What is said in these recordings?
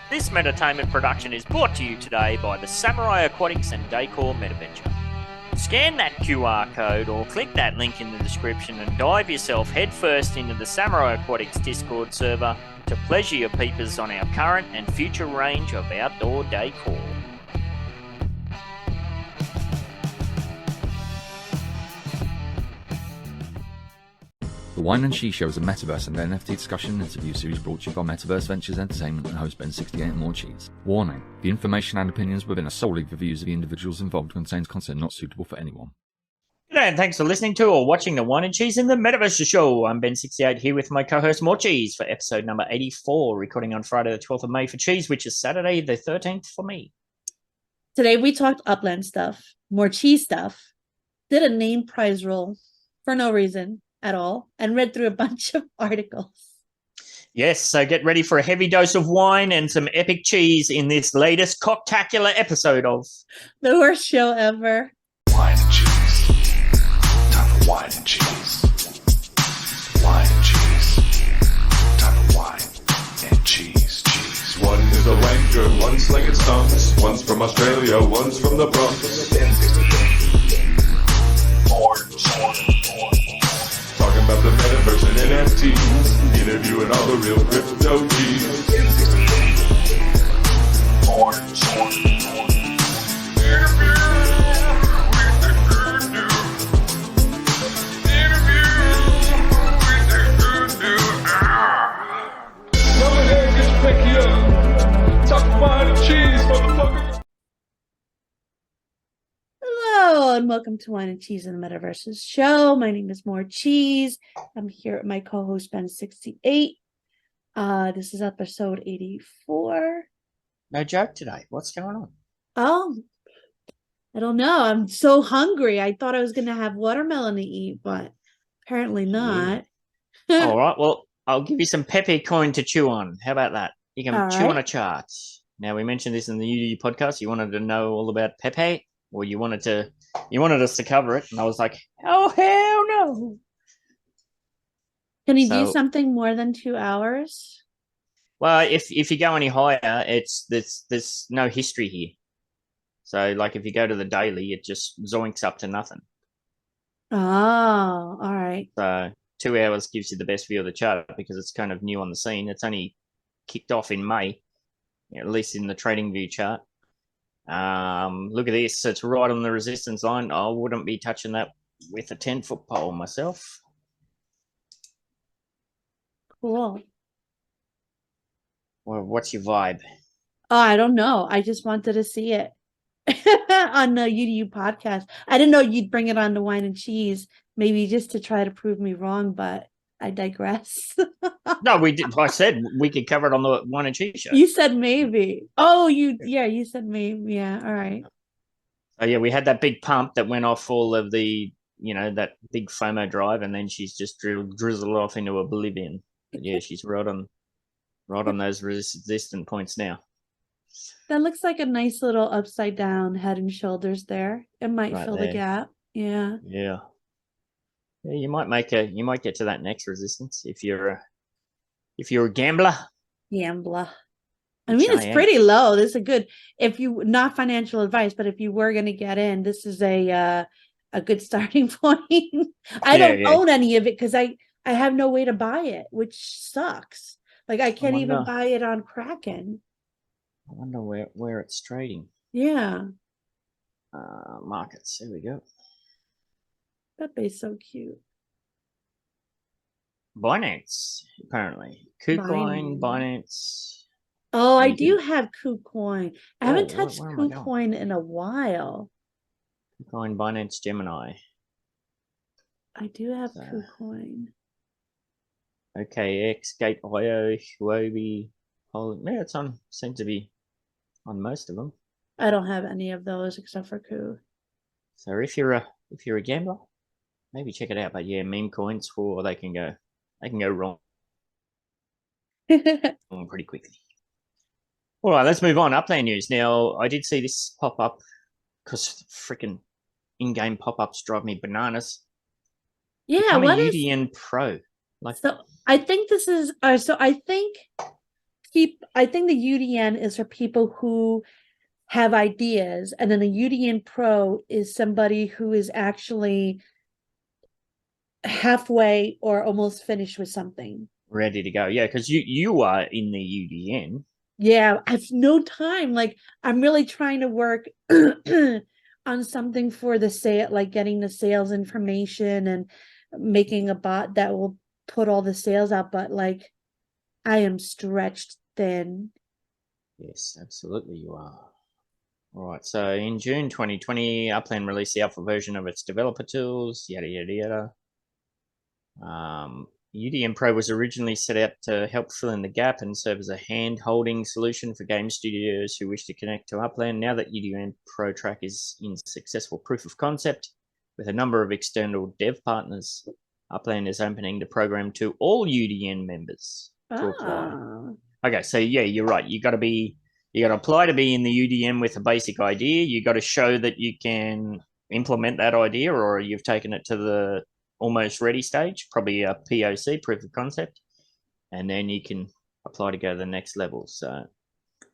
This Meditainment production is brought to you today by the Samurai Aquatics and Decor Metaventure. Scan that QR code or click that link in the description and dive yourself headfirst into the Samurai Aquatics Discord server to pleasure your peepers on our current and future range of outdoor decor. The Whine and Cheese Show is a Metaverse and NFT discussion and interview series brought to you by Metaverse Ventures Entertainment and host BEN68 and Morecheese. Warning: the information and opinions within are solely the views of the individuals involved and contains content not suitable for anyone. G'day and thanks for listening to or watching the Whine and Cheese in the Metaverses Show. I'm BEN68 here with my co-host Morecheeese for episode number 84, recording on Friday the 12th of May for Cheese, which is Saturday the 13th for me. Today we talked Upland stuff, Morecheeese stuff, did a name prize roll for no reason at all, and read through a bunch of articles. Yes, so get ready for a heavy dose of wine and some epic cheese in this latest cocktacular episode of The worst show ever. Whine and cheese. Time for wine and cheese. Wine and cheese. Time for wine and cheese. Cheese. One is a wanker, one's like it stunts. One's from Australia, one's from the Bronx. Talking about the Metaverse and NFTs. Interviewing all the real crypto G's. Hello and welcome to Whine and Cheese in the Metaverses Show. My name is Morecheeese. I'm here with my co-host BEN68. This is episode 84. No joke today. What's going on? Oh, I don't know. I'm so hungry. I thought I was going to have watermelon to eat, but apparently not. All right, well, I'll give you some Pepe coin to chew on. How about that? You can All chew right. on a chart. Now, we mentioned this in the UD podcast. You wanted to know all about Pepe, or you wanted us to cover it, and I was like, oh, hell no. Can you do So- something more than 2 hours? Well, if you go any higher, there's no history here. So, like, if you go to the daily, it just zoinks up to nothing. Oh, all right. So 2 hours gives you the best view of the chart because it's kind of new on the scene. It's only kicked off in May, at least in the trading view chart. Look at this. It's right on the resistance line. I wouldn't be touching that with a 10-foot pole myself. Cool. Well, what's your vibe? Oh, I don't know. I just wanted to see it on the UDU podcast. I didn't know you'd bring it on to Whine and Cheese, maybe just to try to prove me wrong, but I digress. No, we did. I said we could cover it on the Whine and Cheese show. You said maybe. Oh, you said maybe. Yeah, all right. Oh yeah, we had that big pump that went off all of the, that big FOMO drive, and then she's just drizzled off into oblivion. But yeah, she's right on those resistant points now. That looks like a nice little upside down head and shoulders there. It might Right fill there. the gap. Yeah. Yeah, you might get to that next resistance if you're a gambler. Gambler. I Which mean, I it's am. pretty low. This is a good, if you, not financial advice, but if you were going to get in, this is a good starting point. I don't Yeah. own any of it because I have no way to buy it, which sucks. Like I can't even wonder- buy it on Kraken. I wonder where it's trading. Yeah. Markets. There we go. Pepe's so cute. Binance, apparently. KuCoin, Binance. Binance. Oh, I You do have KuCoin. I haven't Oh, where- touched where am I going? KuCoin in a while. KuCoin, Binance, Gemini. I do have So- KuCoin. OKX, Gate.io, Huobi, yeah, it's on. Seems to be on most of them. I don't have any of those except for Ku. So if you're a gambler, maybe check it out. But yeah, meme coins they can go wrong pretty quickly. All right, let's move on. Upland news. Now, I did see this pop up because freaking in-game pop-ups drive me bananas. Yeah, Become a what is UDN Pro. Like, so I think this is so I think I think the UDN is for people who have ideas, and then the UDN Pro is somebody who is actually halfway or almost finished with something. Ready to go. Yeah, because you are in the UDN. Yeah, I've no time. Like, I'm really trying to work on something for the sale, like getting the sales information and making a bot that will put all the sales out. But like, I am stretched thin. Yes, absolutely you are. All right, so in June 2020, Upland released the alpha version of its developer tools, yada, yada, yada. UDN Pro was originally set out to help fill in the gap and serve as a hand-holding solution for game studios who wish to connect to Upland. Now that UDN Pro Track is in successful proof of concept with a number of external dev partners, Upland is opening the program to all UDN members to apply. Okay, so yeah, you're right. You got to apply to be in the UDN with a basic idea. You got to show that you can implement that idea, or you've taken it to the almost ready stage, probably a POC, proof of concept, and then you can apply to go to the next level. So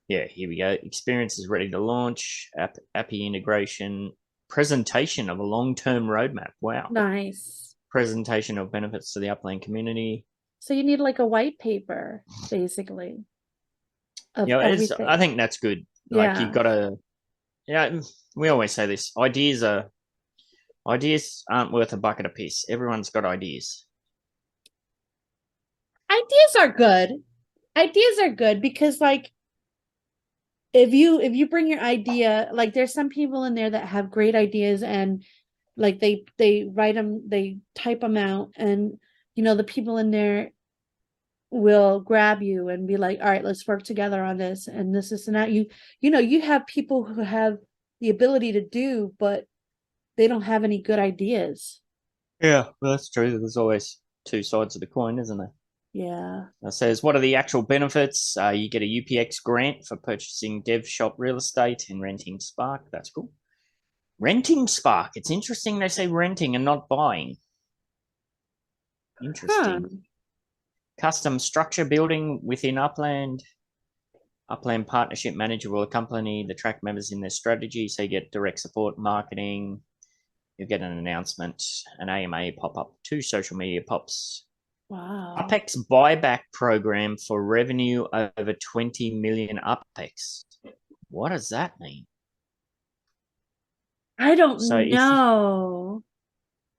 yeah, here we go. Experience is ready to launch. API integration, presentation of a long-term roadmap. Wow. Nice. Presentation of benefits to the Upland community. So you need like a white paper, basically. Yeah, I think that's good. Like, you've got to, we always say this, ideas aren't worth a bucket of piss. Everyone's got ideas. Ideas are good. Ideas are good because, like, if you bring your idea, like, there's some people in there that have great ideas, and like they write them, they type them out, and the people in there will grab you and be like, all right, let's work together on this and this and that. You have people who have the ability to do, but they don't have any good ideas. Yeah, well, that's true. There's always two sides of the coin, isn't there? Yeah. It says, what are the actual benefits? You get a UPX grant for purchasing dev shop real estate and renting Spark. That's cool. Renting Spark. It's interesting they say renting and not buying. Interesting. Huh. Custom structure building within Upland. Upland Partnership Manager will accompany the track members in their strategy. So you get direct support, marketing. You get an announcement, an AMA pop-up, 2 social media pops. Wow. UPEX buyback program for revenue over 20 million UPEX. What does that mean? I don't know.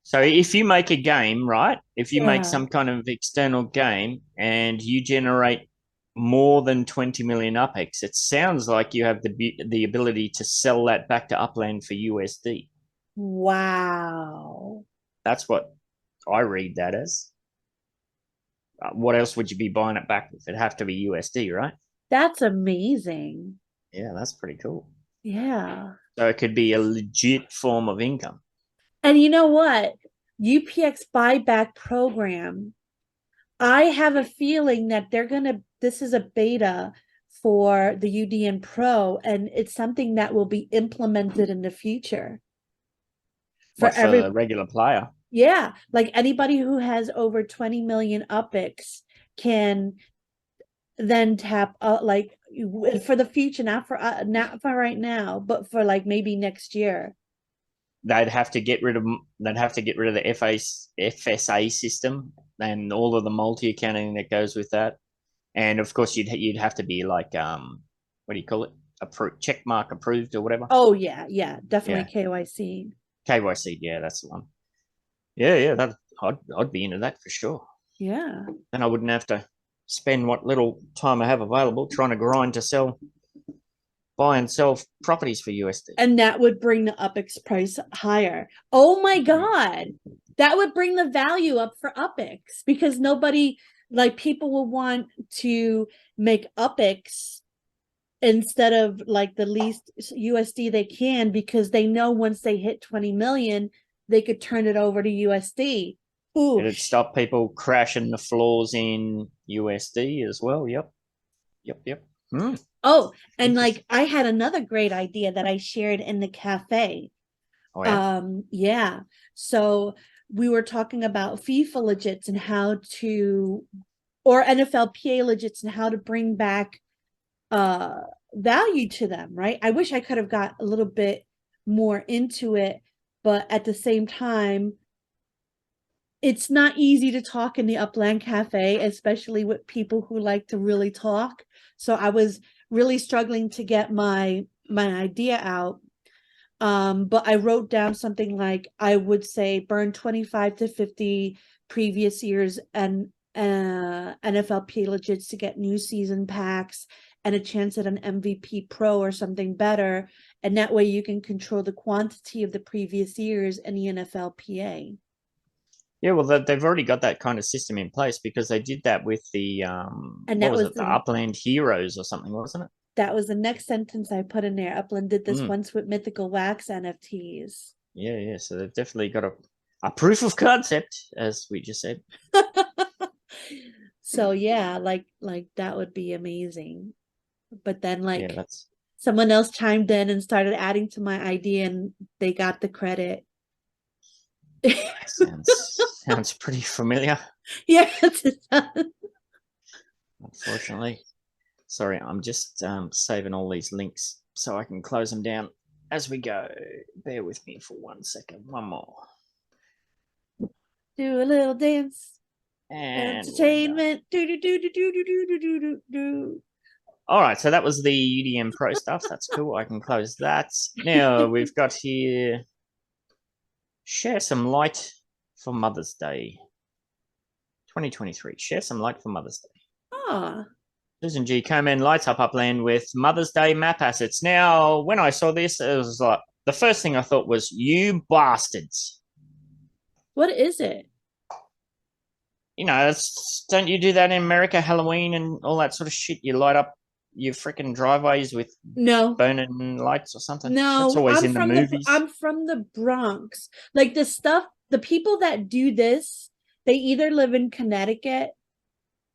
So if you make a game, right? If you Yeah. make some kind of external game and you generate more than 20 million UPEX, it sounds like you have the ability to sell that back to Upland for USD. Wow. That's what I read that as. What else would you be buying it back with? It'd have to be USD, right? That's amazing. Yeah, that's pretty cool. Yeah. So it could be a legit form of income. And you know what? UPX buyback program, I have a feeling that this is a beta for the UDN Pro, and it's something that will be implemented in the future. For the regular player. Yeah, like anybody who has over 20 million UPEX can then tap like for the future, not for right now, but for like maybe next year. They'd have to get rid of the FSA system and all of the multi-accounting that goes with that. And of course you'd have to be like what do you call it? Check mark approved or whatever. Oh yeah, definitely. Yeah. KYC, yeah, that's the one. Yeah, I'd be into that for sure. Yeah. Then I wouldn't have to spend what little time I have available trying to grind to buy and sell properties for USD. And that would bring the UPEX price higher. Oh my God. That would bring the value up for UPEX, because people will want to make UPEX instead of like the least USD they can, because they know once they hit 20 million, they could turn it over to USD. Ooh. It'd stop people crashing the floors in USD as well. Yep. Oh, and like I had another great idea that I shared in the cafe. Oh, yeah? Yeah. So we were talking about FIFA legits and how to or NFLPA legits and how to bring back value to them, right? I wish I could have got a little bit more into it, but at the same time, it's not easy to talk in the Upland Cafe, especially with people who like to really talk. So I was really struggling to get my idea out. But I wrote down something like, I would say burn 25 to 50 previous years and NFLPA legits to get new season packs and a chance at an MVP Pro or something better. And that way you can control the quantity of the previous years in the NFLPA. Yeah, well, they've already got that kind of system in place because they did that with the And that was the Upland Heroes or something, wasn't it? That was the next sentence I put in there. Upland did this once with Mythical Wax NFTs. Yeah. So they've definitely got a proof of concept, as we just said. So yeah, like that would be amazing. But then that's someone else chimed in and started adding to my idea, and they got the credit. sounds pretty familiar. Yes, it does. Unfortunately. Sorry, I'm just saving all these links so I can close them down as we go. Bear with me for 1 second. One more. Do a little dance. And entertainment. Do. All right, so that was the UDM Pro stuff. That's cool. I can close that. Now we've got here, share some light for Mother's Day 2023. Share some light for Mother's Day. Ah. Susan G. Komen lights up Upland with Mother's Day map assets. Now, when I saw this, it was like, the first thing I thought was, you bastards. What is it? You know, don't you do that in America, Halloween and all that sort of shit? You light up your freaking driveways with burning lights or something? No, it's always in the movies. I'm from the Bronx. Like the people that do this, they either live in Connecticut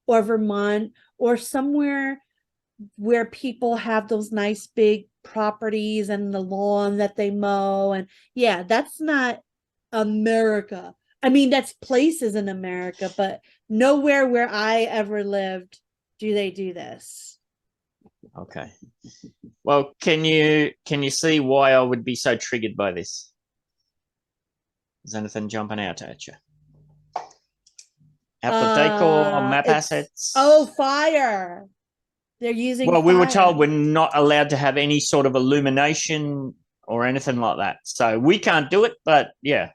or Vermont or somewhere where people have those nice big properties and the lawn that they mow. And yeah, that's not America. I mean, that's places in America, but nowhere where I ever lived do they do this. Okay. Well, can you see why I would be so triggered by this? Is anything jumping out at you? Outdoor decor, map assets. Oh, fire. They're using we were told we're not allowed to have any sort of illumination or anything like that. So we can't do it, but yeah.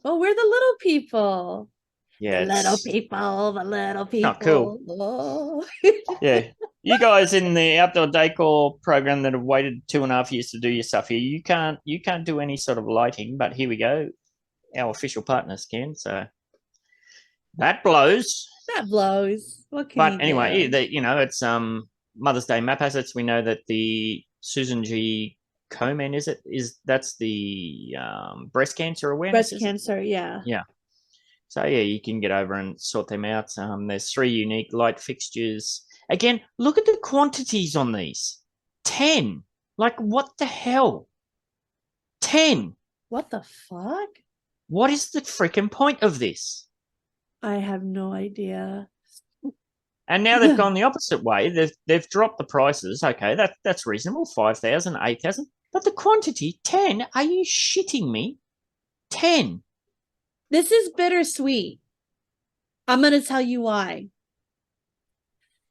Oh, we're the little people. Yeah. The little people. Not cool. Oh. Yeah. You guys in the outdoor decor program that have waited 2.5 years to do your stuff here, you can't do any sort of lighting, but here we go. Our official partners can, so that blows. That blows. What can But anyway, it's Mother's Day map assets. We know that the Susan G. Komen that's the breast cancer awareness. Breast cancer, yeah. Yeah. So yeah, you can get over and sort them out. There's 3 unique light fixtures. Again, look at the quantities on these. 10. Like, what the hell? 10. What the fuck? What is the freaking point of this? I have no idea. And now they've gone the opposite way. They've dropped the prices. Okay, that's reasonable. 5,000, 8,000. But the quantity, 10. Are you shitting me? 10. This is bittersweet. I'm going to tell you why.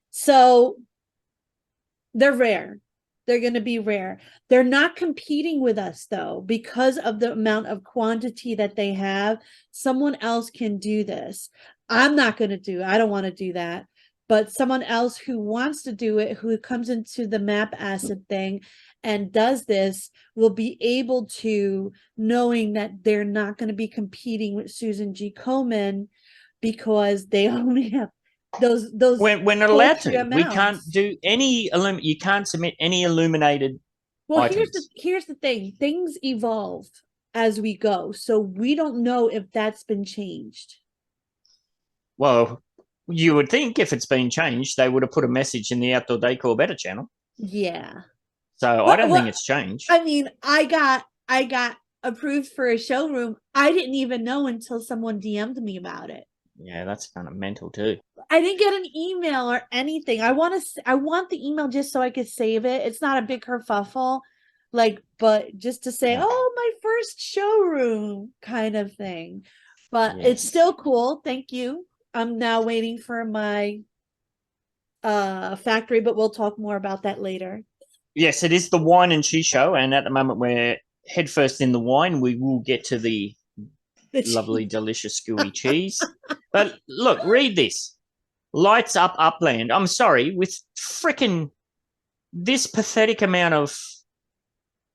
So they're rare. They're going to be rare. They're not competing with us, though, because of the amount of quantity that they have. Someone else can do this. I'm not going to do it. I don't want to do that. But someone else who wants to do it, who comes into the map asset thing and does this, will be able to, knowing that they're not going to be competing with Susan G. Komen because they only have those we're not allowed to. amounts. We can't do any you can't submit any illuminated items. Here's the thing. Things evolve as we go. So we don't know if that's been changed. Well, you would think if it's been changed, they would have put a message in the Outdoor Decor Better channel. Yeah. So I don't think it's changed. I mean, I got approved for a showroom. I didn't even know until someone DM'd me about it. Yeah, that's kind of mental too. I didn't get an email or anything. I want the email just so I could save it. It's not a big kerfuffle, like, but just to say, Yeah. oh, my first showroom kind of thing. But it's Yes. still cool. Thank you. I'm now waiting for my factory, but we'll talk more about that later. Yes, it is the Whine and Cheese show, and at the moment we're headfirst in the wine. We will get to the lovely, delicious, gooey cheese. But look, read this. Lights up Upland. I'm sorry, with frickin' this pathetic amount of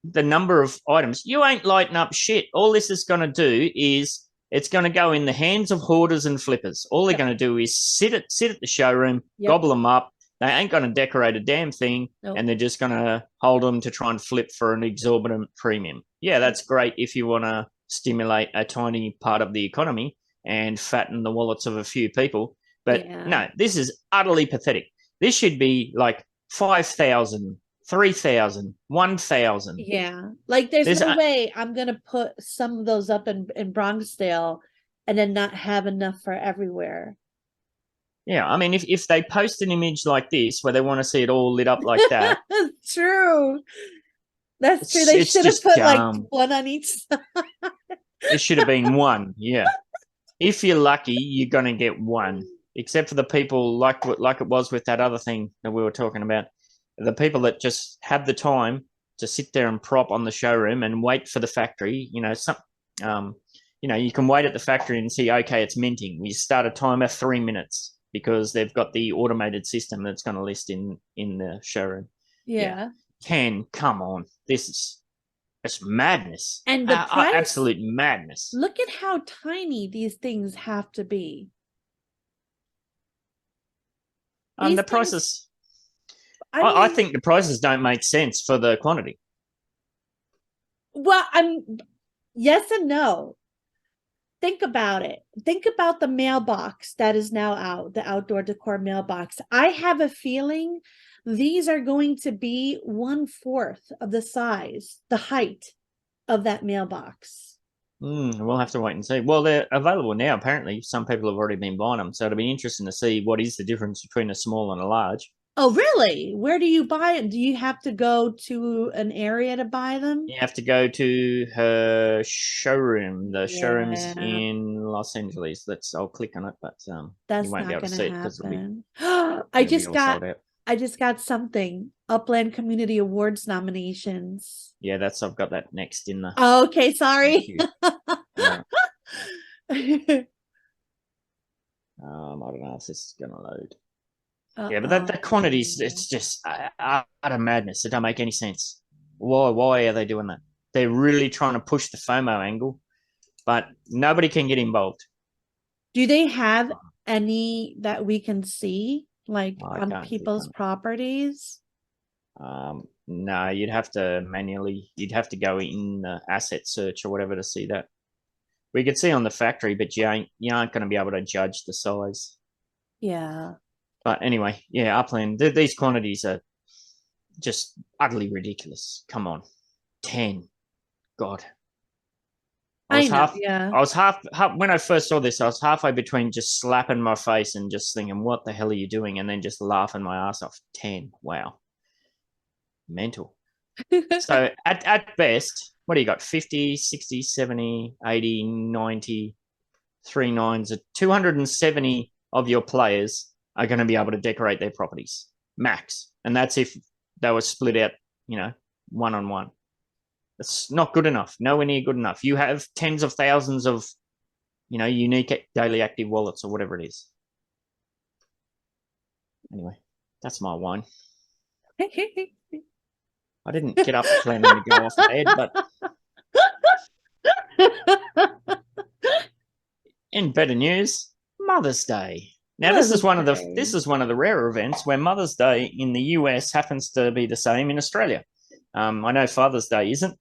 the number of items, you ain't lighting up shit. All this is going to do is it's going to go in the hands of hoarders and flippers. All they're going to do is sit at the showroom, gobble them up. They ain't going to decorate a damn thing, and they're just going to hold them to try and flip for an exorbitant premium. Yeah, that's great if you want to stimulate a tiny part of the economy and fatten the wallets of a few people. But no, this is utterly pathetic. This should be like 5,000, 3,000, 1,000. Yeah, like there's no way I'm gonna put some of those up in Bronxdale and then not have enough for everywhere. Yeah, I mean, if they post an image like this where they want to see it all lit up like that. True. That's true. They should have put like one on each side. It should have been one, yeah. If you're lucky, you're going to get one, except for the people like it was with that other thing that we were talking about. The people that just have the time to sit there and prop on the showroom and wait for the factory, you know, you can wait at the factory and see, okay, it's minting. We start a timer 3 minutes because they've got the automated system that's going to list in the showroom. Yeah. Come on. It's madness. And the price, absolute madness. Look at how tiny these things have to be. The prices, I think the prices don't make sense for the quantity. Well, yes and no. Think about it. Think about the mailbox that is now out, the outdoor decor mailbox. I have a feeling these are going to be 1/4 of the size, the height of that mailbox. We'll have to wait and see. Well, they're available now. Apparently, some people have already been buying them. So it'll be interesting to see what is the difference between a small and a large. Oh, really? Where do you buy it? Do you have to go to an area to buy them? You have to go to her showroom. The showroom's in Los Angeles. I'll click on it, but that's you won't be able to see it because it'll be. I just got something. Upland Community Awards nominations. Yeah, I've got that next in the. Oh, okay, sorry. I don't know if this is gonna load. Yeah, but the quantities, it's just utter madness. It don't make any sense. Why are they doing that? They're really trying to push the FOMO angle, but nobody can get involved. Do they have any that we can see, like on people's properties? No, you'd have to go in the asset search or whatever to see that. We could see on the factory, but you aren't going to be able to judge the size. Yeah. But anyway, yeah, Upland, these quantities are just utterly ridiculous. Come on. 10. God. I was half when I first saw this, I was halfway between just slapping my face and just thinking, what the hell are you doing? And then just laughing my ass off. 10. Wow. Mental. So at best, what do you got? 50, 60, 70, 80, 90, 3 nines, 270 of your players are going to be able to decorate their properties max. And that's if they were split out, one-on-one. It's not good enough. Nowhere near good enough. You have tens of thousands of, unique daily active wallets or whatever it is. Anyway, that's my wine. I didn't get up planning to go off bed, but in better news, Mother's Day. Now, this is one of the rare events where Mother's Day in the US happens to be the same in Australia. I know Father's Day isn't.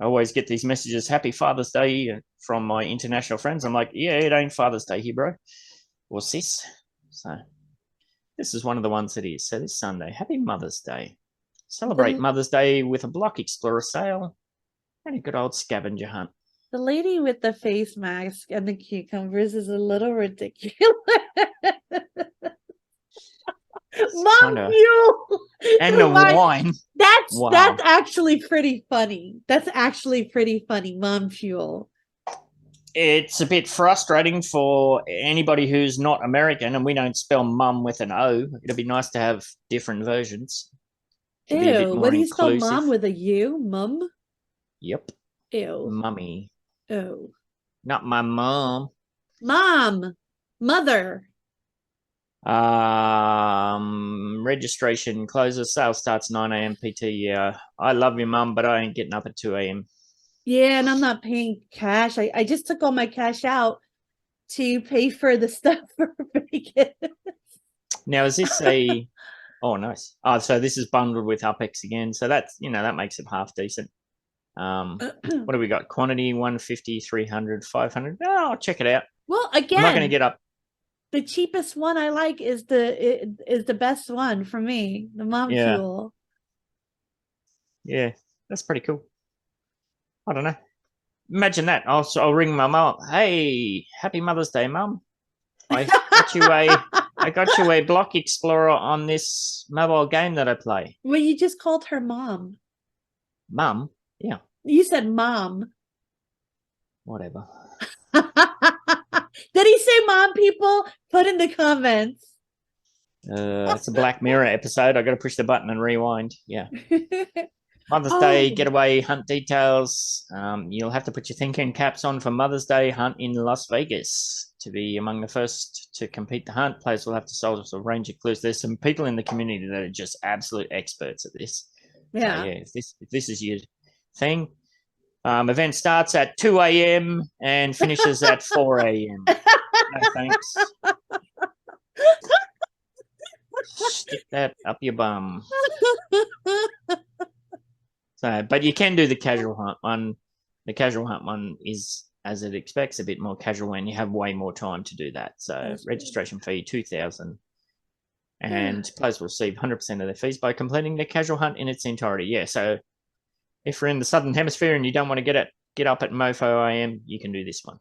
I always get these messages, Happy Father's Day, from my international friends. I'm like, yeah, it ain't Father's Day here, bro. Or sis. So this is one of the ones that is. So this Sunday, Happy Mother's Day. Celebrate Mother's Day with a Block Explorer sale and a good old scavenger hunt. The lady with the face mask and the cucumbers is a little ridiculous. Mom fuel and the wine. That's actually pretty funny. That's actually pretty funny. Mom fuel. It's a bit frustrating for anybody who's not American, and we don't spell mum with an O. It'd be nice to have different versions. Ew, what do you spell mom with a U? Mum? Yep. Ew. Mummy. Ew. Not my mom. Mom. Mother. Registration closes. Sale starts 9 a.m. PT. Yeah, I love you, mum, but I ain't getting up at 2 a.m. Yeah, and I'm not paying cash. I just took all my cash out to pay for the stuff for Vegas. Now, is this a... Oh, nice. Oh, so this is bundled with UpX again. So that's, that makes it half decent. What do we got? Quantity, 150, 300, 500. Oh, I'll check it out. Well, again, I'm not going to get up. The cheapest one I like is the best one for me. The mom fuel. Yeah, that's pretty cool. I don't know. Imagine that. I'll ring my mum. Hey, happy Mother's Day, Mum. I got you a Block Explorer on this mobile game that I play. Well, you just called her mom. Mum? Yeah. You said mom. Whatever. Did he say mom, people? Put in the comments. It's a Black Mirror episode. I got to push the button and rewind. Yeah. Mother's Day getaway hunt details. You'll have to put your thinking caps on for Mother's Day hunt in Las Vegas to be among the first to complete the hunt. Players will have to solve a range of clues. There's some people in the community that are just absolute experts at this. Yeah. So, if this is your thing, event starts at 2 a.m. and finishes at 4 a.m. No thanks. Stick that up your bum. So, but you can do the casual hunt one. The casual hunt one is, as it expects, a bit more casual, and you have way more time to do that. So, registration fee $2,000, and players will receive 100% of their fees by completing the casual hunt in its entirety. Yeah. So, if you're in the Southern Hemisphere and you don't want to get up at Mofo AM, you can do this one.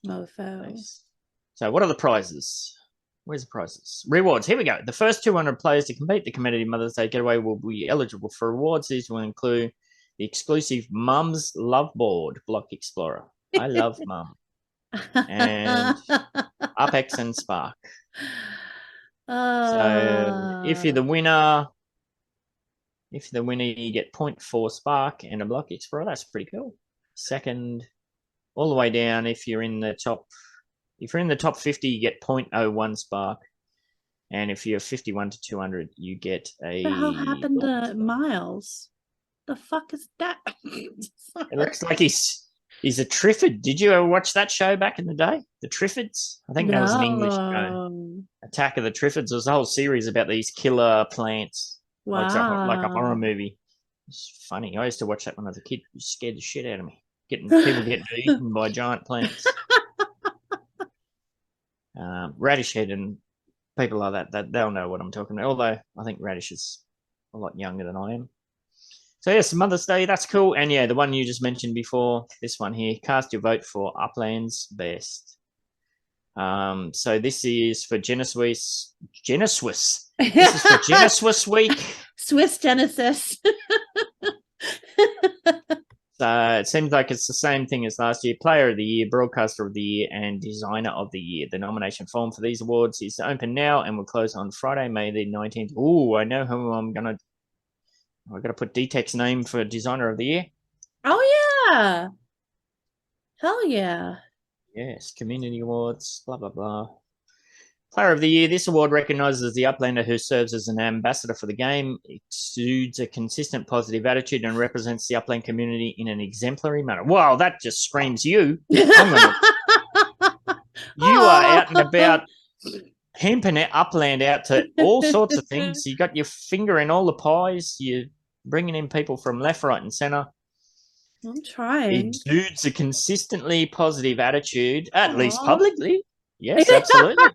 Mofo. Nice. So, what are the prizes? Where's the prizes? Rewards. Here we go. The first 200 players to complete the Community Mother's Day Getaway will be eligible for rewards. These will include the exclusive Mum's Love Board Block Explorer. I love Mum. And UpX and Spark. So if you're the winner, you get 0.4 Spark and a Block Explorer. That's pretty cool. Second, all the way down, if you're in the top 50, you get 0.01 Spark. And if you're 51 to 200, you get a... What the hell happened to Miles? The fuck is that? It looks like he's a Triffid. Did you ever watch that show back in the day? The Triffids? I think that was an English show. Attack of the Triffids. There was a whole series about these killer plants. Wow. Like a horror movie. It's funny. I used to watch that when I was a kid. It scared the shit out of me. People getting eaten by giant plants. Radish Head and people like that, they'll know what I'm talking about. Although I think Radish is a lot younger than I am. So yes, Mother's Day, that's cool. And yeah, the one you just mentioned before, this one here, cast your vote for Upland's Best. So this is for Genesis. This is for Genesis Week. Swiss Genesis. So it seems like it's the same thing as last year. Player of the Year, Broadcaster of the Year, and Designer of the Year. The nomination form for these awards is open now and will close on Friday, May the 19th. Ooh, I know who I'm going to... I've got to put DTech's name for Designer of the Year. Oh, yeah. Hell yeah. Yes, Community Awards, blah, blah, blah. Player of the Year. This award recognises the Uplander who serves as an ambassador for the game, exudes a consistent positive attitude, and represents the Upland community in an exemplary manner. Wow, that just screams you. You are out and about pimping Upland out to all sorts of things. You got your finger in all the pies. You're bringing in people from left, right, and centre. I'm trying. Exudes a consistently positive attitude, at least publicly. Yes, absolutely.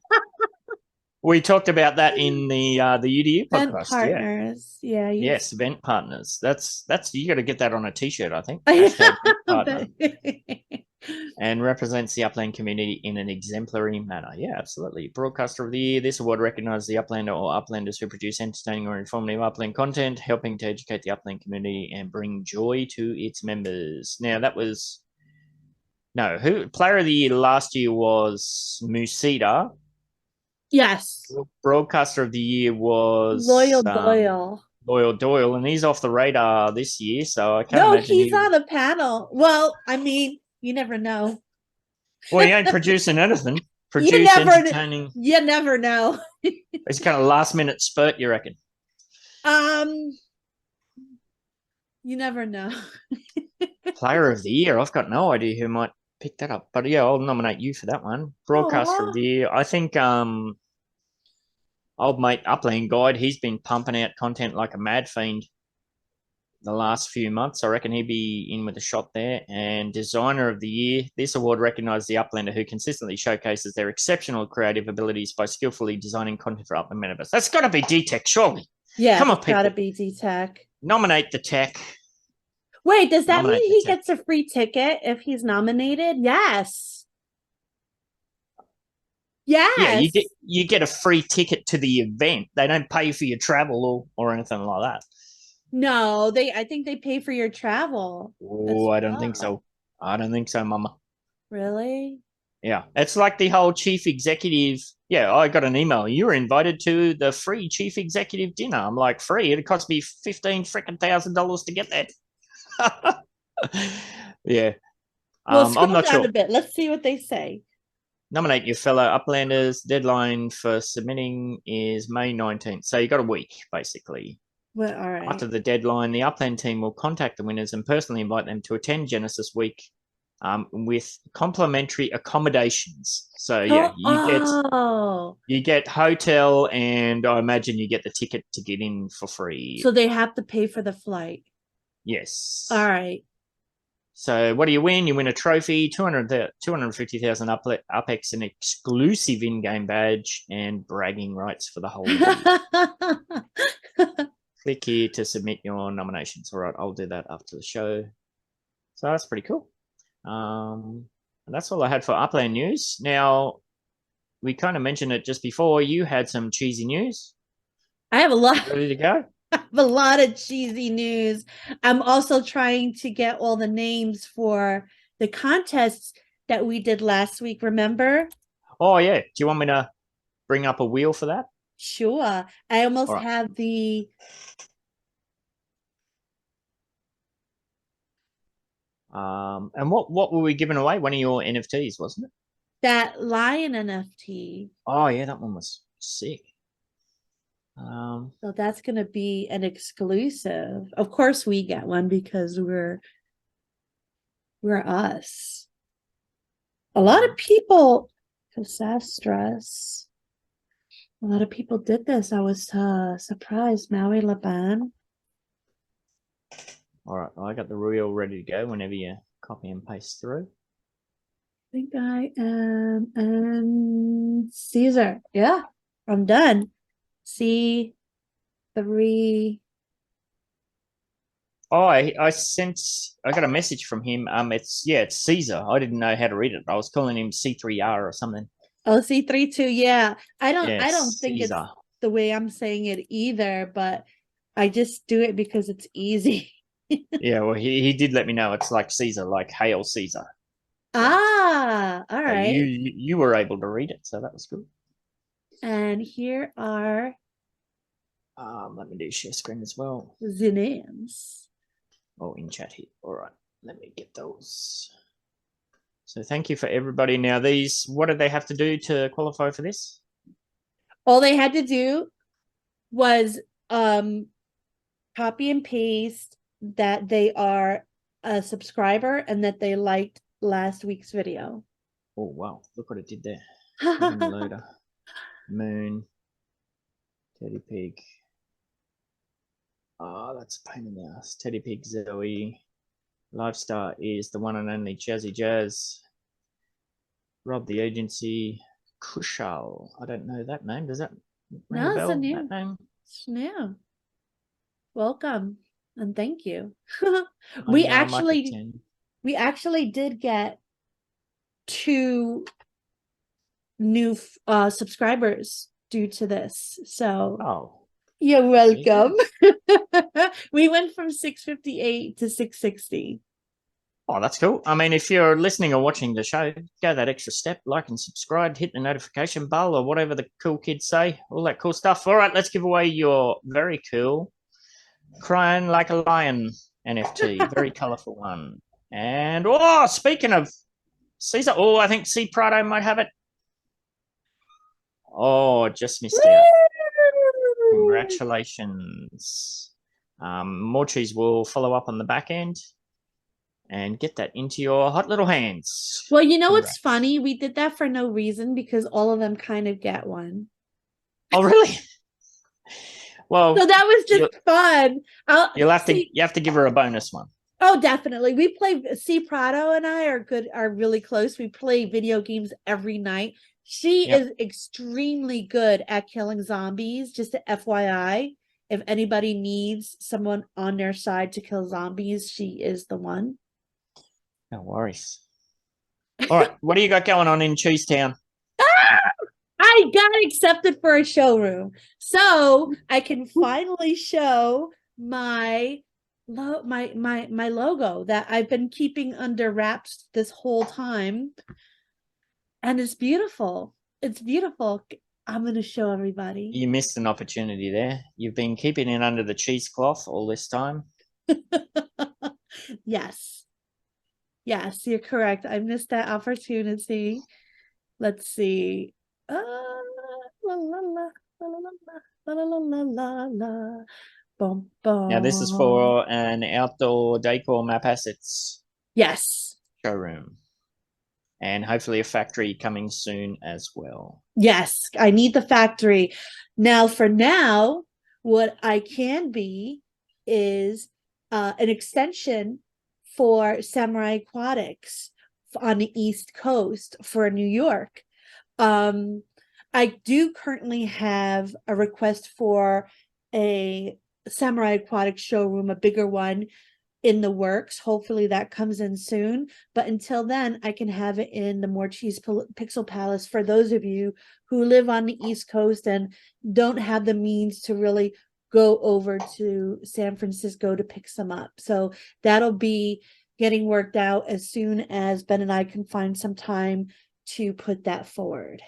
We talked about that in the UDU Event podcast. partners. Yeah. Yes, event partners. That's you got to get that on a T-shirt, I think. Yeah, Hashtag event partner. but- And represents the Upland community in an exemplary manner. Yeah, absolutely. Broadcaster of the Year. This award recognises the Uplander or Uplanders who produce entertaining or informative Upland content, helping to educate the Upland community and bring joy to its members. Now, that was... No, who Player of the Year last year was Musita. yes. Broadcaster of the Year was... Loyal Doyle. Loyal Doyle, and he's off the radar this year, so I can't No, imagine he's on a panel. Well, I mean, you never know. Well, he ain't producing anything. Produce entertaining. You never know. It's kind of last minute spurt, you reckon? You never know. Player of the Year. I've got no idea who might pick that up, but yeah, I'll nominate you for that one. Broadcaster of the Year. I think old mate Upland Guide. He's been pumping out content like a mad fiend the last few months. I reckon he'd be in with a shot there. And Designer of the Year. This award recognises the Uplander who consistently showcases their exceptional creative abilities by skillfully designing content for Upland Metaverse. That's got to be D-Tech, surely. Yeah, come on, it's people. gotta be D-Tech. Nominate the tech. Wait, does that Nominate mean the he tech. gets a free ticket if he's nominated? Yes. Yes. Yeah, you get a free ticket to the event. They don't pay for your travel or anything like that. No, I think they pay for your travel. Oh, I don't think so. I don't think so, Mama. Really? Yeah, it's like the whole chief executive. Yeah, I got an email. You were invited to the free chief executive dinner. I'm like, free? It cost me $15,000 to get there. Yeah. Well, scroll I'm not down sure. a bit. Let's see what they say. Nominate your fellow Uplanders. Deadline for submitting is May 19th. So you got a week, basically. Well, all right. After the deadline, the Upland team will contact the winners and personally invite them to attend Genesis Week with complimentary accommodations. So yeah, you get hotel, and I imagine you get the ticket to get in for free. So they have to pay for the flight. Yes. All right. So what do you win? You win a trophy, 250,000 UPEX, an exclusive in-game badge, and bragging rights for the whole year. Click here to submit your nominations. All right, I'll do that after the show. So that's pretty cool. And that's all I had for Upland news. Now, we kind of mentioned it just before. You had some cheesy news. I have a lot. Ready to go? I have a lot of cheesy news. I'm also trying to get all the names for the contests that we did last week. Remember? Oh, yeah. Do you want me to bring up a wheel for that? Sure. I almost have the... And what were we giving away? One of your NFTs, wasn't it? That lion NFT. Oh, yeah. That one was sick. So that's going to be an exclusive. Of course we get one because we're us. A lot of people, Cassastras, a lot of people did this. I was surprised. Maui Laban. All right, I got the reel ready to go whenever you copy and paste through. I think I am, and Caesar. Yeah, I'm done. C3. Oh, I got a message from him. It's Caesar. I didn't know how to read it. I was calling him C3R or something. Oh, C3 too. Yeah. I don't think Caesar. it's the way I'm saying it either, but I just do it because it's easy. Yeah, well, he did let me know it's like Caesar, like Hail Caesar. All right. You were able to read it, so that was good. And here are let me do share screen as well. the names. Oh, in chat here. All right, let me get those. So thank you for everybody. Now what did they have to do to qualify for this? All they had to do was copy and paste that they are a subscriber and that they liked last week's video. Oh, wow. Look what it did there. Loader. Moon. Teddy Pig. Oh, that's a pain in the ass. Teddy Pig, Zoe. Lifestar is the one and only Jazzy Jazz. Rob the Agency. Kushal. I don't know that name. Does that ring No, a it's bell? a new. That name? It's new. Welcome and thank you. I we know, I might actually attend. we actually did get 2 new subscribers due to this. So Oh, you're there you go. welcome. We went from 658 to 660. Oh, that's cool. I mean, if you're listening or watching the show, go that extra step, like and subscribe, hit the notification bell or whatever the cool kids say, all that cool stuff. All right, let's give away your very cool Crying Like a Lion NFT. Very colorful one. And, oh, speaking of Caesar, oh, I think C Prado might have it. Oh, just missed out. Congratulations. Morecheeese will follow up on the back end and get that into your hot little hands. Well, you know what's Congrats. funny? We did that for no reason because all of them kind of get one. Oh, really? Well, So that was just fun. You have to give her a bonus one. Oh, definitely. We play C Prado and I are really close. We play video games every night. She is extremely good at killing zombies. Just a FYI, if anybody needs someone on their side to kill zombies, she is the one. No worries. All right, what do you got going on in Cheesetown? I got accepted for a showroom, so I can finally show my logo that I've been keeping under wraps this whole time, and it's beautiful. It's beautiful. I'm going to show everybody. You missed an opportunity there. You've been keeping it under the cheesecloth all this time. Yes, you're correct. I missed that opportunity. Let's see. La la la la la la la la la la. Bum, bum. Now, this is for an outdoor decor map assets showroom. And hopefully a factory coming soon as well. Yes, I need the factory. Now, for now, what I can be is an extension for Samurai Aquatics on the East Coast for New York. I do currently have a request for a Samurai Aquatics showroom, a bigger one, in the works. Hopefully that comes in soon. But until then, I can have it in the Morecheeese Pixel Palace for those of you who live on the East Coast and don't have the means to really go over to San Francisco to pick some up. So that'll be getting worked out as soon as Ben and I can find some time to put that forward.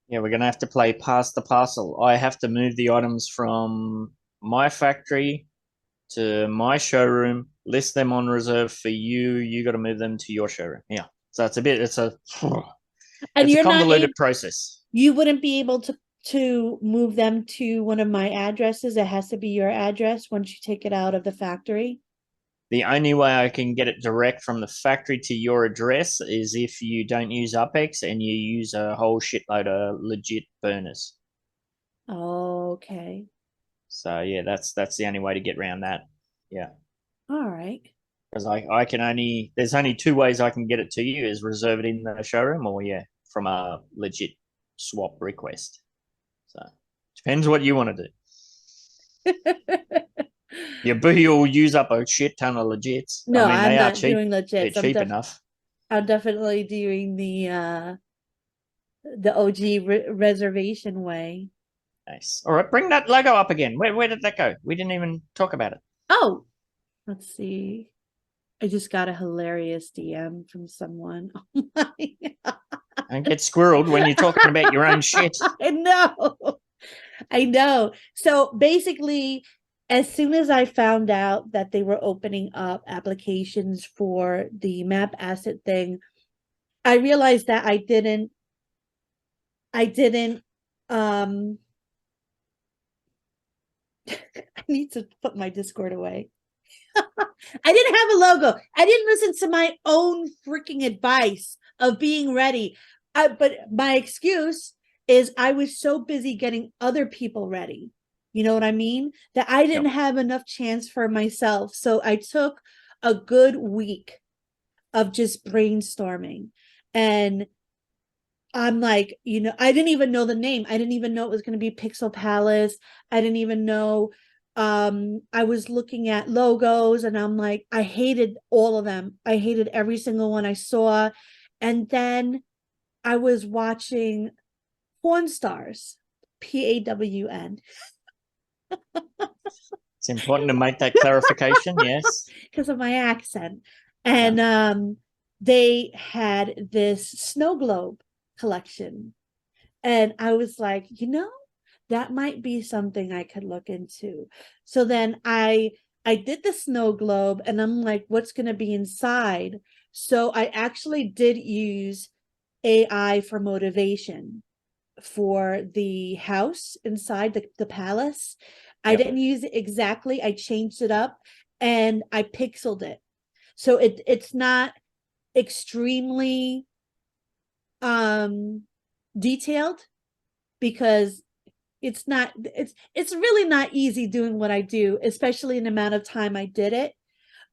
Yeah, we're going to have to play pass the parcel. I have to move the items from my factory to my showroom, list them on reserve for you. You got to move them to your showroom. Yeah. So it's a convoluted process. You wouldn't be able to move them to one of my addresses. It has to be your address once you take it out of the factory. The only way I can get it direct from the factory to your address is if you don't use UpX and you use a whole shitload of legit burners. Okay. So yeah, that's the only way to get around that. Yeah. All right. Because I can there's only 2 ways I can get it to you, is reserve it in the showroom or from a legit swap request. So depends what you want to do. Your booty will use up a shit ton of legits. No, I mean, I'm not cheap. doing legits. They're cheap enough. I'm definitely doing the OG reservation way. Nice. All right, bring that logo up again. Where did that go? We didn't even talk about it. Oh, let's see. I just got a hilarious DM from someone. Oh my God. Don't get squirreled when you're talking about your own shit. I know. So basically, as soon as I found out that they were opening up applications for the map asset thing, I realized that I didn't I need to put my Discord away. I didn't have a logo. I didn't listen to my own freaking advice of being ready. But my excuse is I was so busy getting other people ready. You know what I mean? That I didn't have enough chance for myself. So I took a good week of just brainstorming. And I'm like, I didn't even know the name. I didn't even know it was going to be Pixel Palace. I didn't even know. I was looking at logos and I'm like, I hated all of them. I hated every single one I saw. And then I was watching Porn Stars, PAWN, It's important to make that clarification. Yes. because of my accent. And they had this snow globe collection. And I was like, that might be something I could look into. So then I did the snow globe and I'm like, what's going to be inside? So I actually did use AI for motivation for the house inside the palace. I didn't use it exactly. I changed it up and I pixeled it. So it's not extremely detailed, because it's really not easy doing what I do, especially in the amount of time I did it.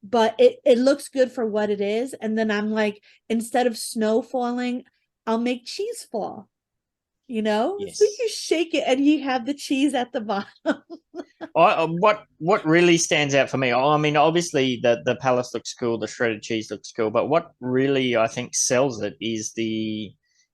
But it looks good for what it is. And then I'm like, instead of snow falling, I'll make cheese fall. Yes. So you shake it and you have the cheese at the bottom. What really stands out for me, I mean, obviously the palace looks cool, the shredded cheese looks cool, but what really I think sells it is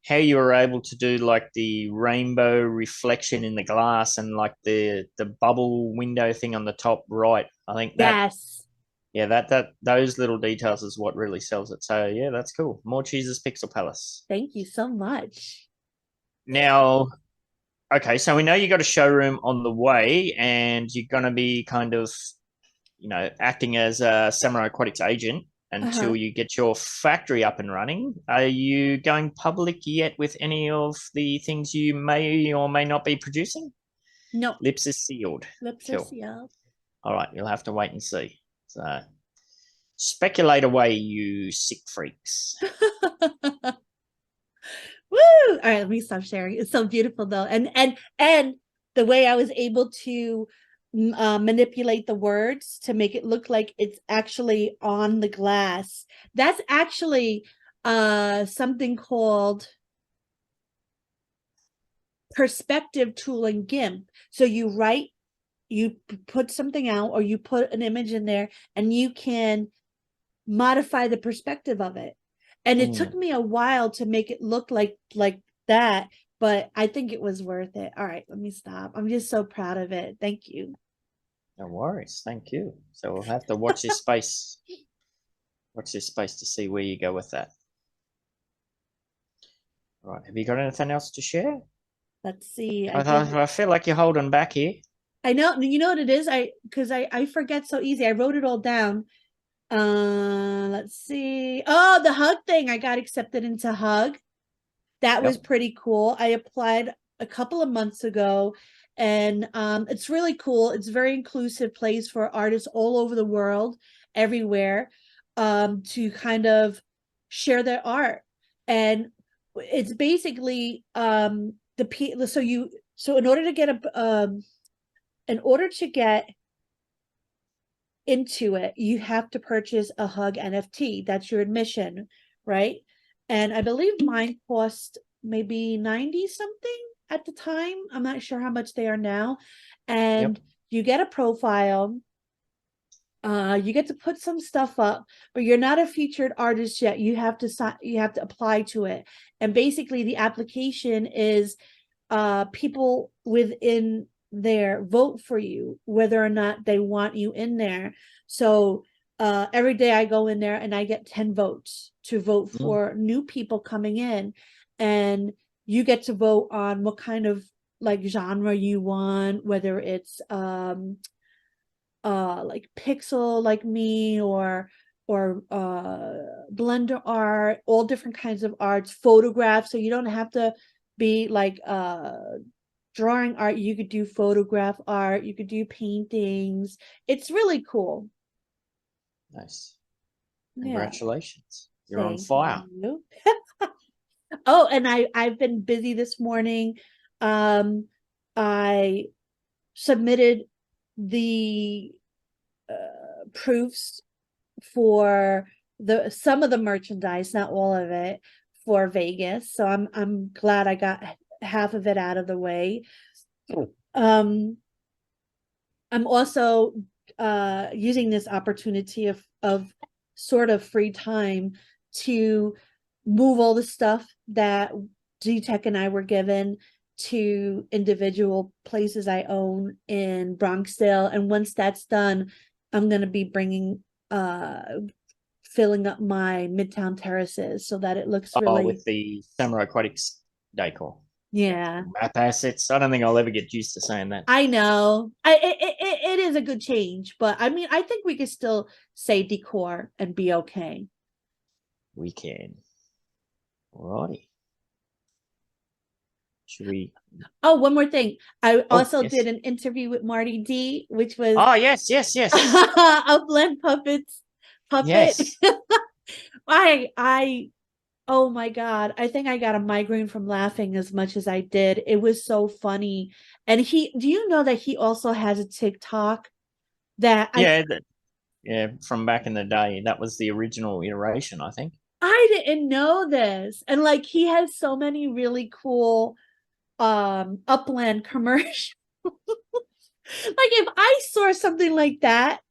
how you were able to do like the rainbow reflection in the glass and like the bubble window thing on the top right. I think that, Yes. yeah, that those little details is what really sells it. So yeah, that's cool. Morecheese's Pixel Palace. Thank you so much. Now, okay, so we know you got a showroom on the way, and you're going to be kind of, acting as a Samurai Aquatics agent until you get your factory up and running. Are you going public yet with any of the things you may or may not be producing? No. Lips is sealed. Lips Cool. are sealed. All right, you'll have to wait and see. So, speculate away, you sick freaks. Woo! All right, let me stop sharing. It's so beautiful though. And the way I was able to manipulate the words to make it look like it's actually on the glass. That's actually something called perspective tool in GIMP. So you put something out or you put an image in there and you can modify the perspective of it. And it took me a while to make it look like that, but I think it was worth it. All right, let me stop. I'm just so proud of it. Thank you. No worries. Thank you. So we'll have to watch this space. Watch this space to see where you go with that. All right. Have you got anything else to share? Let's see. I feel like you're holding back here. I know. You know what it is? Because I forget so easy. I wrote it all down. Let's see. Oh, the hug thing. I got accepted into hug. That was pretty cool. I applied a couple of months ago, and it's really cool. It's a very inclusive place for artists all over the world, everywhere, to kind of share their art. And it's basically so in order to get into it, you have to purchase a hug NFT. That's your admission, right? And I believe mine cost maybe 90 something at the time. I'm not sure how much they are now. And you get a profile. You get to put some stuff up, but you're not a featured artist yet. You have to apply to it. And basically the application is people within there vote for you whether or not they want you in there. So every day I go in there and I get 10 votes to vote for new people coming in, and you get to vote on what kind of like genre you want, whether it's like pixel like me or blender art, all different kinds of arts, photographs. So you don't have to be like drawing art. You could do photograph art, you could do paintings. It's really cool. Nice. Congratulations. You're on Thank fire. you. Oh, and I've been busy this morning. I submitted the proofs for some of the merchandise, not all of it, for Vegas. So I'm glad I got half of it out of the way. I'm also using this opportunity of sort of free time to move all the stuff that D-Tech and I were given to individual places I own in Bronxdale. And once that's done, I'm going to be bringing filling up my Midtown terraces so that it looks really with the Samurai Aquatics decor. Yeah. Map assets. I don't think I'll ever get used to saying that. I know. It is a good change, but I mean, I think we could still say decor and be okay. We can. Alrighty. Should we? Oh, one more thing. I also did an interview with Marty D, which was yes. Upland Puppet. Yes. I oh my God. I think I got a migraine from laughing as much as I did. It was so funny. And do you know that he also has a TikTok that from back in the day. That was the original iteration, I think. I didn't know this. And like he has so many really cool Upland commercials. Like if I saw something like that,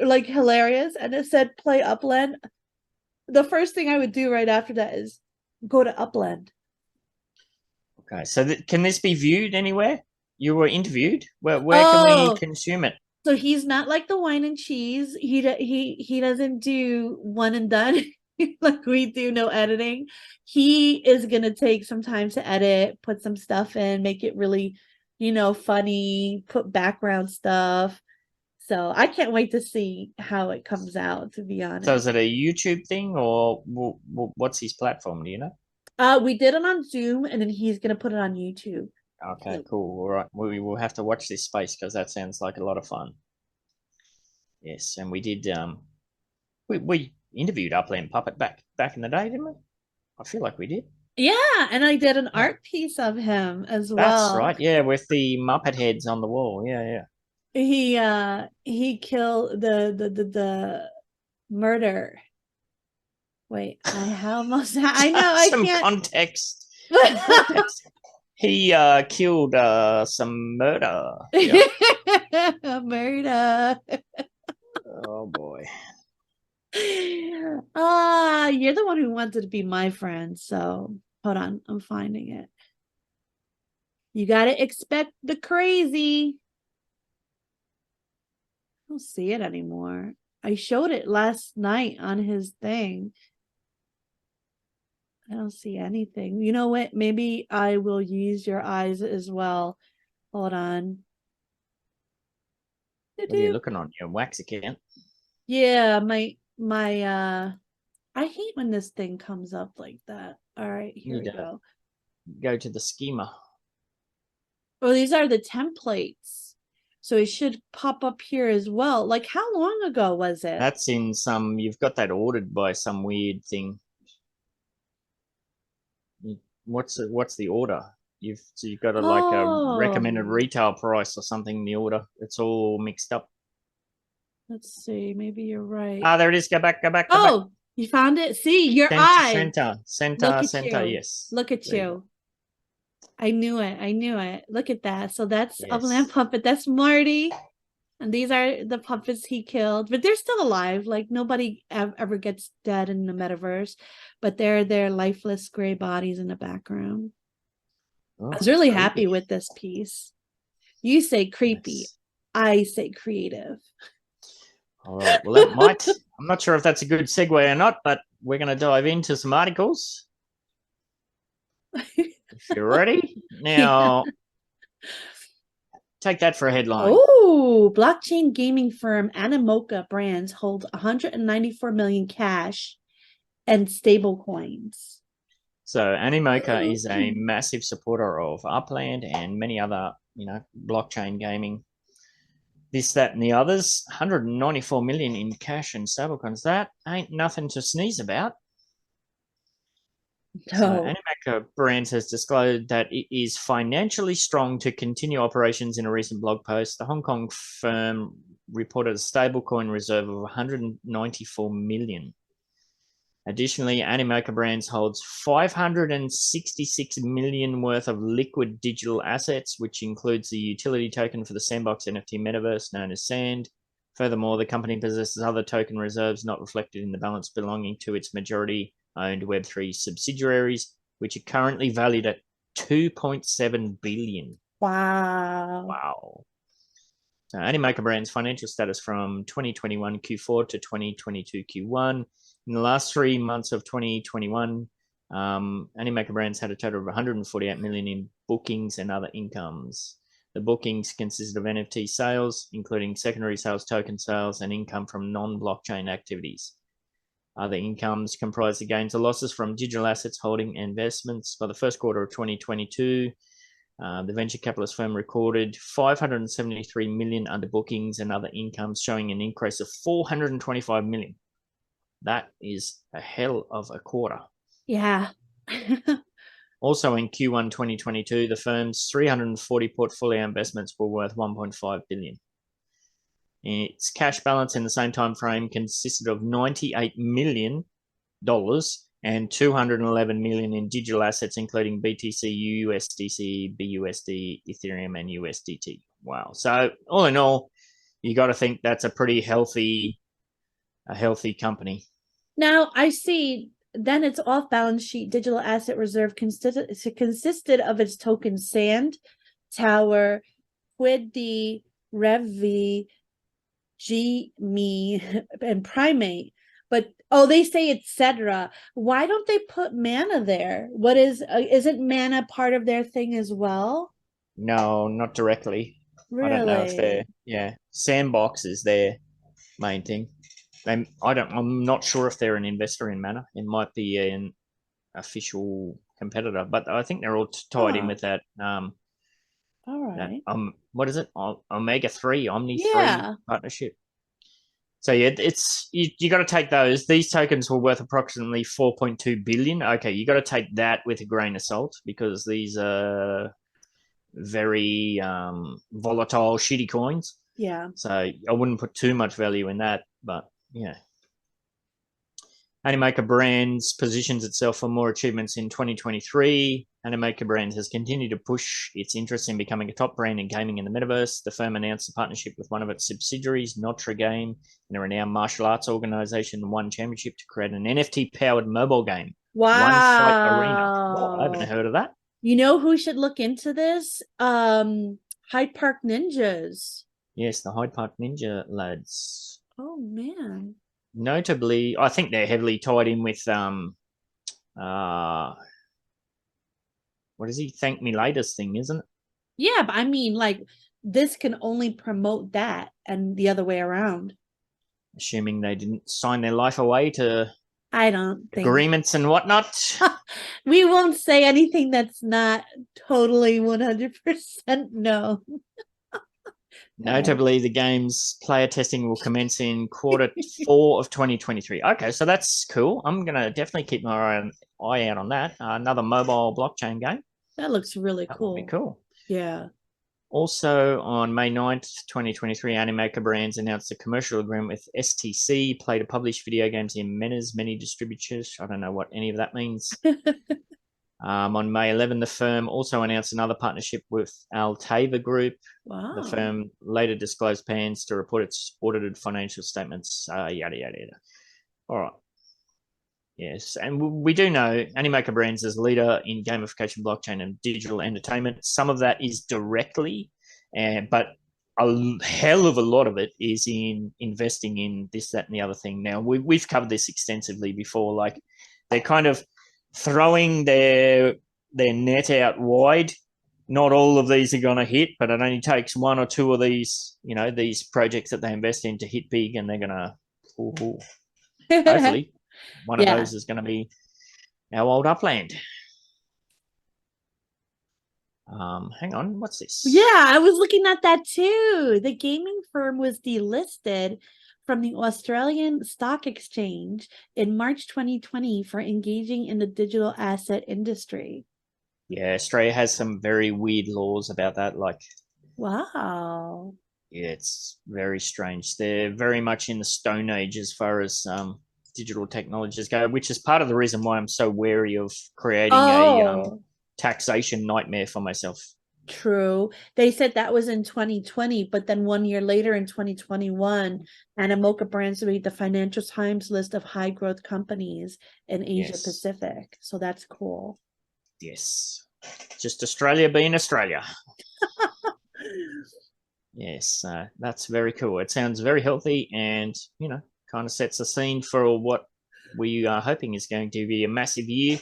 like hilarious, and it said play Upland, the first thing I would do right after that is go to Upland. Okay, so can this be viewed anywhere? You were interviewed. Where can we consume it? So he's not like the Whine and Cheese. He doesn't do one and done like we do, no editing. He is gonna take some time to edit, put some stuff in, make it really, funny, put background stuff. So I can't wait to see how it comes out, to be honest. So is it a YouTube thing or what's his platform? Do you know? We did it on Zoom, and then he's gonna put it on YouTube. Okay, cool. All right, we will have to watch this space because that sounds like a lot of fun. Yes, and we did. We interviewed Upland Puppet back in the day, didn't we? I feel like we did. Yeah, and I did an art piece of him as well. That's right. Yeah, with the Muppet heads on the wall. Yeah. He killed the murder. Wait, I know I some can't. Context. He killed some murder. Yeah. Murder. Oh boy. You're the one who wanted to be my friend, so hold on, I'm finding it. You gotta expect the crazy. I don't see it anymore. I showed it last night on his thing. I don't see anything. You know what? Maybe I will use your eyes as well. Hold on. What are you looking on your wax account? Yeah, my I hate when this thing comes up like that. All right, here we go. Go to the schema. Oh, these are the templates. So it should pop up here as well. Like how long ago was it? That's in some, you've got that ordered by some weird thing. What's the order? You've got like a recommended retail price or something in the order. It's all mixed up. Let's see, maybe you're right. There it is. Go back. Oh, you found it? See, your eye. Center, yes. Look at you. I knew it. Look at that. So that's Upland Puppet. That's Marty. And these are the puppets he killed. But they're still alive. Like nobody ever gets dead in the metaverse. But they're their lifeless gray bodies in the background. I was really happy with this piece. You say creepy. I say creative. All right. Well, that might. I'm not sure if that's a good segue or not, but we're going to dive into some articles. If you're ready. Now, take that for a headline. Oh, blockchain gaming firm Animoca Brands holds 194 million cash and stable coins. So Animoca is a massive supporter of Upland and many other, blockchain gaming. This, that, and the others. 194 million in cash and stablecoins. That ain't nothing to sneeze about. No. So Animoca Brands has disclosed that it is financially strong to continue operations. In a recent blog post, the Hong Kong firm reported a stablecoin reserve of 194 million. Additionally, Animaker Brands holds 566 million worth of liquid digital assets, which includes the utility token for the Sandbox NFT metaverse known as Sand. Furthermore, the company possesses other token reserves not reflected in the balance belonging to its majority-owned Web3 subsidiaries, which are currently valued at 2.7 billion. Wow. Wow. So Animaker Brands' financial status from 2021 Q4 to 2022 Q1. In the last 3 months of 2021, Animaker Brands had a total of 148 million in bookings and other incomes. The bookings consisted of NFT sales, including secondary sales, token sales, and income from non-blockchain activities. Other incomes comprise the gains or losses from digital assets, holding, and investments. By the first quarter of 2022, the venture capitalist firm recorded 573 million under bookings and other incomes, showing an increase of 425 million. That is a hell of a quarter. Yeah. Also in Q1 2022, the firm's 340 portfolio investments were worth 1.5 billion. Its cash balance in the same time frame consisted of $98 million and 211 million in digital assets, including BTC, USDC, BUSD, Ethereum, and USDT. Wow. So all in all, you got to think that's a pretty healthy company. Now I see then its off-balance sheet digital asset reserve consisted of its tokens Sand, Tower, Quid, Rev, G-Me, and Primate. But they say etc. Why don't they put Mana there? What isn't Mana part of their thing as well? No, not directly. Really? I don't know if they're Sandbox is their main thing. I'm not sure if they're an investor in Mana. It might be an official competitor, but I think they're all tied in with that. All right. What is it? Omega 3, Omni 3 partnership. So yeah, it's you got to take those. These tokens were worth approximately 4.2 billion. Okay, you got to take that with a grain of salt because these are very volatile, shitty coins. Yeah. So I wouldn't put too much value in that, but yeah. Animaker Brands positions itself for more achievements in 2023. Animaker Brands has continued to push its interest in becoming a top brand in gaming in the metaverse. The firm announced a partnership with one of its subsidiaries, Notre Game, and a renowned martial arts organization, One Championship, to create an NFT-powered mobile game. Wow. One Fight Arena. Well, I haven't heard of that. You know who should look into this? Hyde Park Ninjas. Yes, the Hyde Park Ninja lads. Oh man. Notably, I think they're heavily tied in with what is he? Thank Me Later's thing, isn't it? Yeah, but I mean, like, this can only promote that and the other way around. Assuming they didn't sign their life away to I don't think agreements and whatnot. We won't say anything that's not totally 100% no. Notably, the game's player testing will commence in Q4 of 2023. Okay, so that's cool. I'm going to definitely keep my eye out on that. Another mobile blockchain game. That looks really cool. That would be cool. Yeah. Also, on May 9th, 2023, Animaker Brands announced a commercial agreement with STC, Play to publish video games in many distributors. I don't know what any of that means. On May 11, the firm also announced another partnership with Altava Group. Wow. The firm later disclosed plans to report its audited financial statements, yada. All right. Yes, and we do know Animaker Brands is leader in gamification, blockchain, and digital entertainment. Some of that is directly, but a hell of a lot of it is in investing in this, that, and the other thing. Now, we've covered this extensively before. Like, they're kind of throwing their net out wide. Not all of these are going to hit, but it only takes one or two of these, these projects that they invest in to hit big, and they're going to, hopefully, one of those is going to be our old Upland. Hang on, what's this? Yeah, I was looking at that too. The gaming firm was delisted from the Australian Stock Exchange in March 2020 for engaging in the digital asset industry. Yeah, Australia has some very weird laws about that. Like, wow. Yeah, it's very strange. They're very much in the Stone Age as far as digital technologies go, which is part of the reason why I'm so wary of creating a taxation nightmare for myself. True. They said that was in 2020, but then 1 year later in 2021, Animoca Brands made the Financial Times list of high growth companies in Asia Pacific. So that's cool. Yes. Just Australia being Australia. Yes, that's very cool. It sounds very healthy and, kind of sets the scene for what we are hoping is going to be a massive year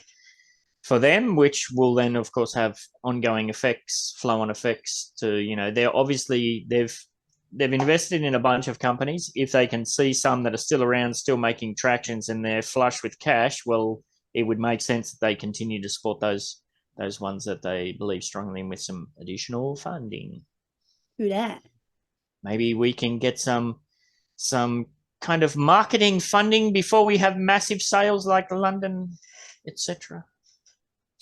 for them, which will then, of course, have ongoing effects, flow-on effects to, they're obviously, they've invested in a bunch of companies. If they can see some that are still around, still making tractions and they're flush with cash, well, it would make sense that they continue to support those ones that they believe strongly in with some additional funding. Do that. Maybe we can get some kind of marketing funding before we have massive sales like London, etc.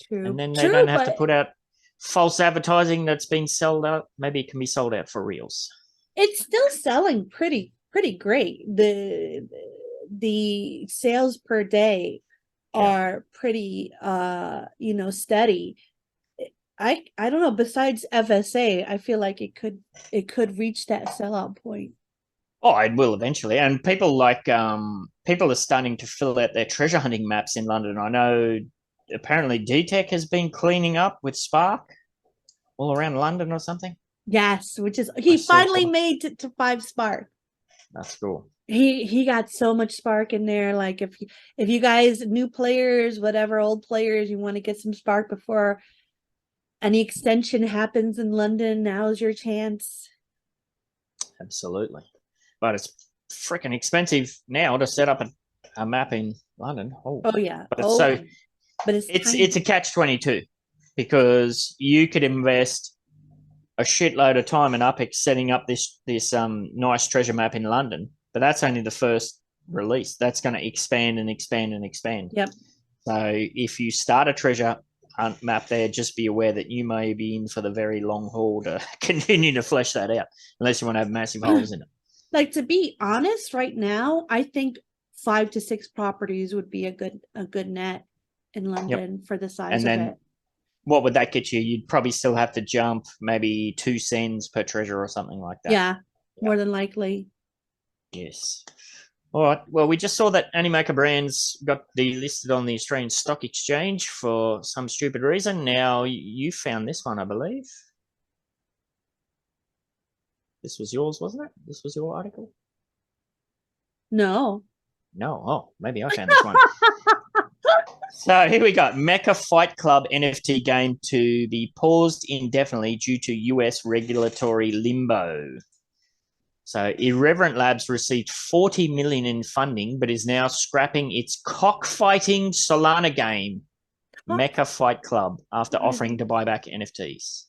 True. And then they don't have to put out false advertising that's been sold out. Maybe it can be sold out for reals. It's still selling pretty great. The sales per day are pretty steady. I don't know, besides FSA, I feel like it could reach that sellout point. Oh, it will eventually. And people are starting to fill out their treasure hunting maps in London. I know apparently DTech has been cleaning up with Spark all around London or something. Yes, which is he finally made it to 5 Spark. That's cool. He got so much Spark in there. Like if you guys, new players, whatever, old players, you want to get some Spark before any extension happens in London, now's your chance. Absolutely. But it's freaking expensive now to set up a map in London. Oh yeah. But it's a catch-22 because you could invest a shitload of time in Upix setting up this nice treasure map in London, but that's only the first release. That's going to expand and expand and expand. Yep. So if you start a treasure hunt map there, just be aware that you may be in for the very long haul to continue to flesh that out, unless you want to have massive holes in it. Like, to be honest, right now, I think 5 to 6 properties would be a good net in London for the size of it. What would that get you? You'd probably still have to jump maybe 2 cents per treasure or something like that. Yeah, more than likely. Yes. All right. Well, we just saw that Animoca Brands got delisted on the Australian Stock Exchange for some stupid reason. Now, you found this one, I believe. This was yours, wasn't it? This was your article? No. No. Oh, maybe I found this one. So here we go. Mecha Fight Club NFT game to be paused indefinitely due to US regulatory limbo. So Irreverent Labs received $40 million in funding, but is now scrapping its cockfighting Solana game, Mecha Fight Club, after offering to buy back NFTs.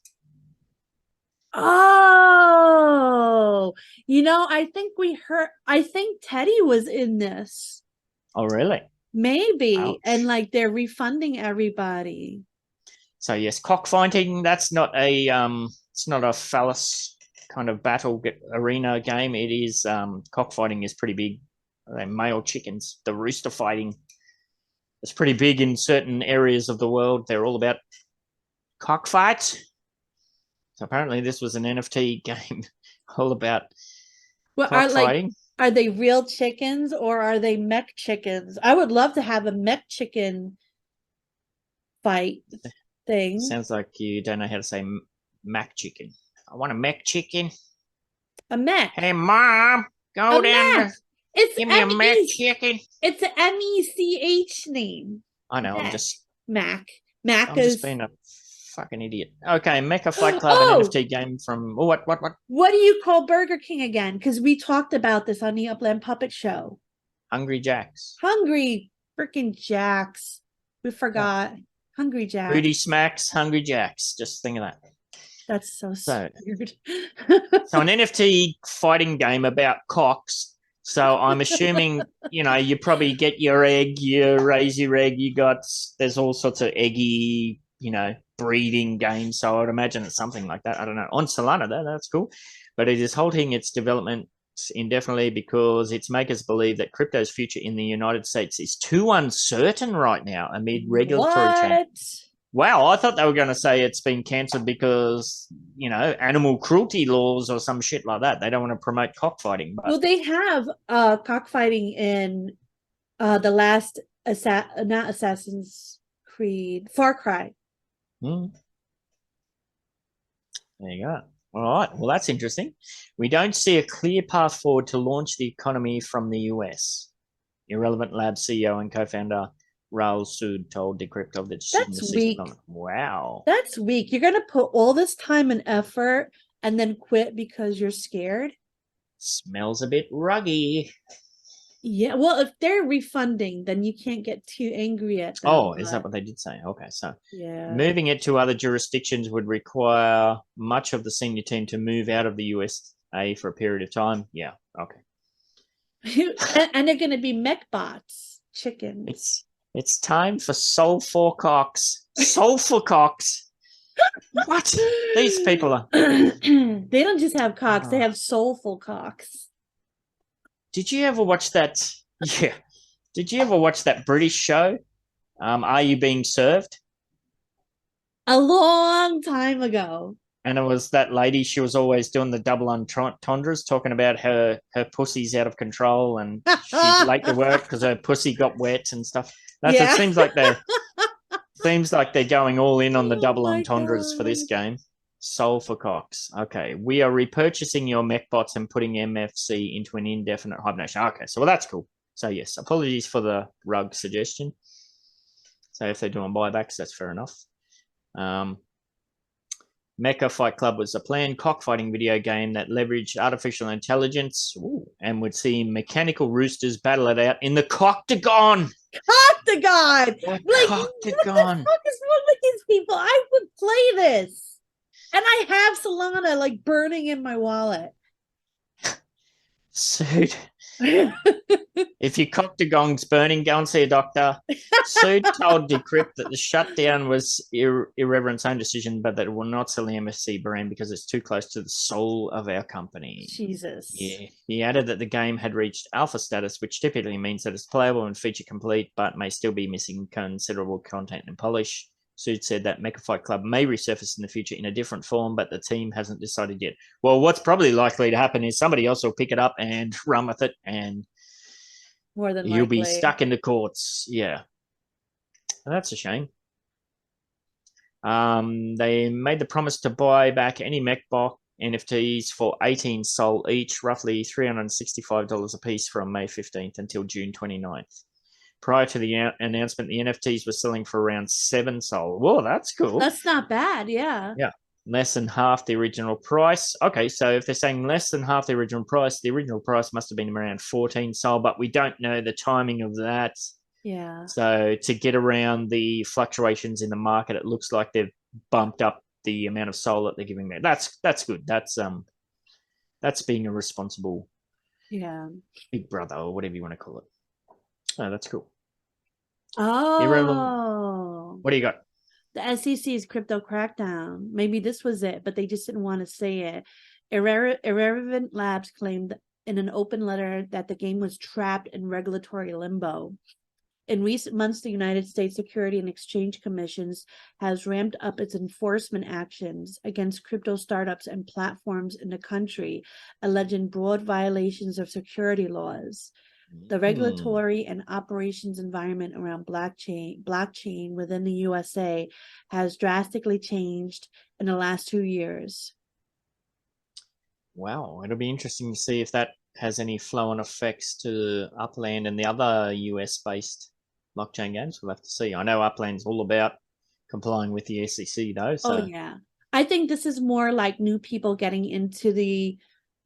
Oh, I think Teddy was in this. Oh, really? Maybe. Ouch. And like they're refunding everybody. So yes, cockfighting, that's not it's not a phallus kind of battle arena game. It is cockfighting is pretty big. Male chickens, the rooster fighting. It's pretty big in certain areas of the world. They're all about cockfights. So apparently this was an NFT game all about cockfighting. Are they real chickens or are they mech chickens? I would love to have a mech chicken fight thing. Sounds like you don't know how to say mac chicken. I want a mech chicken. A mech. Hey, Mom, go down. Give me a mech chicken. It's an MECH name. I know. Mech. I'm just Mac. I'm just being a fucking idiot. Okay, Mecha Fight Club, an NFT game from what? What do you call Burger King again? Because we talked about this on the Upland Puppet Show. Hungry Jacks. Hungry freaking Jacks. We forgot. Hungry Jacks. Booty Smacks, Hungry Jacks. Just think of that. That's so weird. So an NFT fighting game about cocks. So I'm assuming, you probably get your egg, you raise your egg, there's all sorts of eggy, breeding games. So I would imagine it's something like that. I don't know. On Solana, though, that's cool. But it is halting its development indefinitely because its makers believe that crypto's future in the United States is too uncertain right now amid regulatory change. Wow, I thought they were going to say it's been cancelled because, animal cruelty laws or some shit like that. They don't want to promote cockfighting. But... Well, they have cockfighting in the last not Assassin's Creed, Far Cry. There you go. All right. Well, that's interesting. We don't see a clear path forward to launch the economy from the US. Irrelevant Labs CEO and co-founder Raul Sood told Decrypt of the decision. That's weak. Wow. That's weak. You're going to put all this time and effort and then quit because you're scared? Smells a bit ruggy. Yeah, well, if they're refunding, then you can't get too angry at them. Oh, is that what they did say? Okay, so yeah, moving it to other jurisdictions would require much of the senior team to move out of the USA for a period of time. Yeah, okay. and they're going to be mech bots, chickens. It's time for soulful cocks. Soulful cocks. What? These people are... They don't just have cocks, they have soulful cocks. Did you ever watch that? Yeah. Did you ever watch that British show? Are You Being Served? A long time ago. And it was that lady, she was always doing the double entendres, talking about her pussy's out of control and she's late to work because her pussy got wet and stuff. It seems like they're going all in on the double entendres for this game. Soul for cocks. Okay, we are repurchasing your mech bots and putting MFC into an indefinite hibernation. Okay, so that's cool. So yes, apologies for the rug suggestion. So if they're doing buybacks, that's fair enough. Mecha Fight Club was a planned cockfighting video game that leveraged artificial intelligence and would see mechanical roosters battle it out in the Coctagon. Coctagon! What like, Coctagon? What the fuck is wrong with these people? I would play this. And I have Solana like burning in my wallet. Sood. If your Coctagon's burning, go and see a doctor. Sood told Decrypt that the shutdown was Irreverent's own decision, but that it will not sell the MFC brand because it's too close to the soul of our company. Jesus. Yeah. He added that the game had reached alpha status, which typically means that it's playable and feature complete, but may still be missing considerable content and polish. Sood said that Mecha Fight Club may resurface in the future in a different form, but the team hasn't decided yet. Well, what's probably likely to happen is somebody else will pick it up and run with it, and more than you'll be likely stuck in the courts. Yeah. That's a shame. They made the promise to buy back any MechBot NFTs for 18 Sol each, roughly $365 a piece from May 15th until June 29th. Prior to the announcement, the NFTs were selling for around 7 Sol. Whoa, that's cool. That's not bad, yeah. Yeah. Less than half the original price. Okay, so if they're saying less than half the original price must have been around 14 Sol, but we don't know the timing of that. Yeah. So to get around the fluctuations in the market, it looks like they've bumped up the amount of Sol that they're giving there. That's good. That's being a responsible big brother or whatever you want to call it. Oh, that's cool. Oh. What do you got? The SEC's crypto crackdown. Maybe this was it, but they just didn't want to say it. Irrelevant Labs claimed in an open letter that the game was trapped in regulatory limbo. In recent months, the United States Security and Exchange Commissions has ramped up its enforcement actions against crypto startups and platforms in the country, alleging broad violations of security laws. The regulatory and operations environment around blockchain within the USA has drastically changed in the last 2 years. Wow, it'll be interesting to see if that has any flow-on effects to Upland and the other US-based blockchain games. We'll have to see. I know Upland's all about complying with the SEC, though. So. Oh, yeah. I think this is more like new people getting into the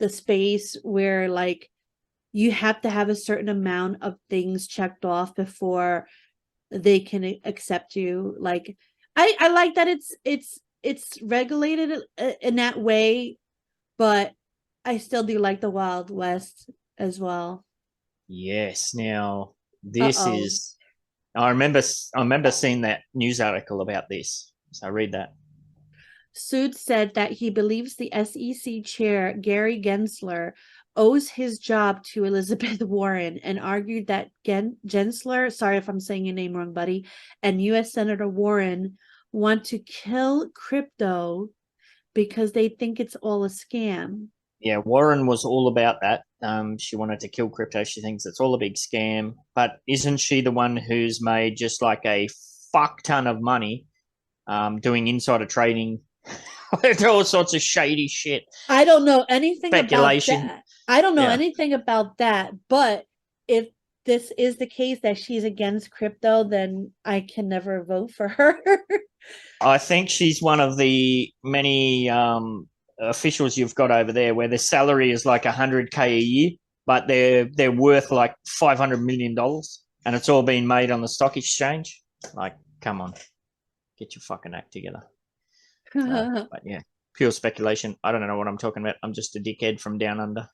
space where, like, you have to have a certain amount of things checked off before they can accept you. Like, I like that it's regulated in that way, but I still do like the Wild West as well. Yes. Now this is. I remember seeing that news article about this. So read that. Sood said that he believes the SEC chair, Gary Gensler, owes his job to Elizabeth Warren and argued that Gensler, sorry if I'm saying your name wrong, buddy, and U.S. Senator Warren want to kill crypto because they think it's all a scam. Yeah, Warren was all about that. She wanted to kill crypto. She thinks it's all a big scam. But isn't she the one who's made just like a fuck ton of money doing insider trading? All sorts of shady shit. I don't know anything Speculation. about that. I don't know Yeah. anything about that. But if this is the case that she's against crypto, then I can never vote for her. I think she's one of the many officials you've got over there where their salary is like $100K a year, but they're worth like $500 million, and it's all been made on the stock exchange. Like, come on, get your fucking act together. But yeah, pure speculation. I don't know what I'm talking about. I'm just a dickhead from down under.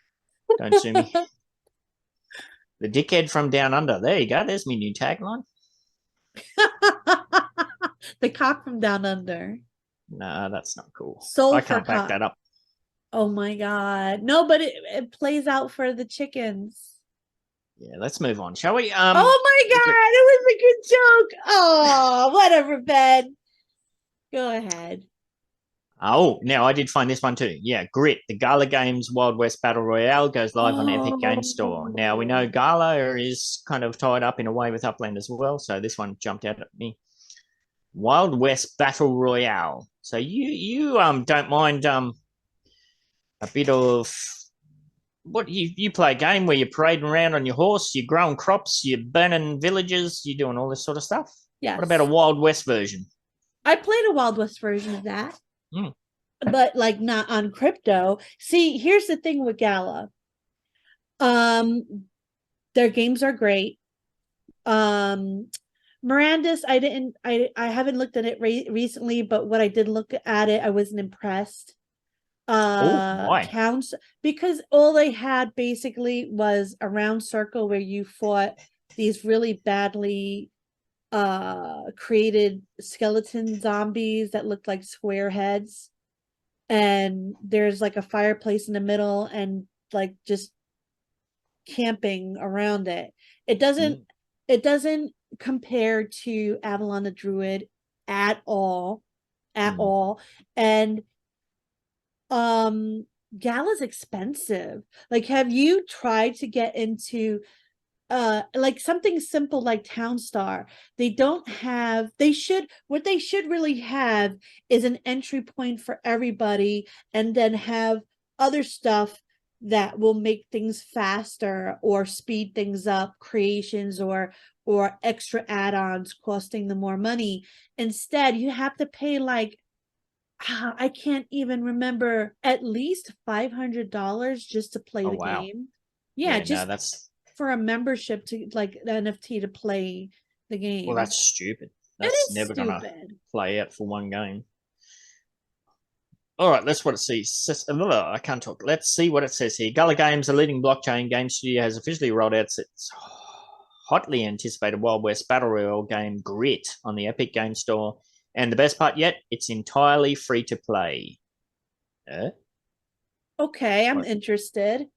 Don't sue me. The dickhead from down under. There you go. There's my new tagline. The cock from down under. No, that's not cool. Soul I for can't back cock. that up. Oh my god. No, but it plays out for the chickens. Yeah, let's move on, shall we? Oh my god, it was a good joke. Oh, whatever, Ben. Go ahead. Oh, now I did find this one too. Yeah, Grit, the Gala Games Wild West Battle Royale goes live on Epic Games Store. Now we know Gala is kind of tied up in a way with Upland as well, so this one jumped out at me. Wild West Battle Royale. So you don't mind a bit of what you play a game where you're parading around on your horse, you're growing crops, you're burning villages, you're doing all this sort of stuff. Yes. What about a Wild West version? I played a Wild West version of that. But like not on crypto. See, here's the thing with Gala. Their games are great. Miranda's, I haven't looked at it recently, but what I did look at it, I wasn't impressed. Why? Counts because all they had basically was a round circle where you fought these really badly created skeleton zombies that looked like square heads, and there's like a fireplace in the middle and like just camping around it. It doesn't compare to Avalon the Druid at all. And Gala's expensive. Like, have you tried to get into like something simple like Townstar? What they should really have is an entry point for everybody, and then have other stuff that will make things faster or speed things up, creations or extra add-ons costing them more money. Instead, you have to pay like I can't even remember, at least $500 just to play the game. Yeah, just that's for a membership to like the NFT to play the game. well, that's stupid. That's never gonna play out for one game. All right, that's what it says. I can't talk. Let's see what it says here. Gala Games, a leading blockchain game studio, has officially rolled out its hotly anticipated Wild West Battle Royale game Grit on the Epic Games Store. And the best part yet, it's entirely free to play. Okay, I'm interested.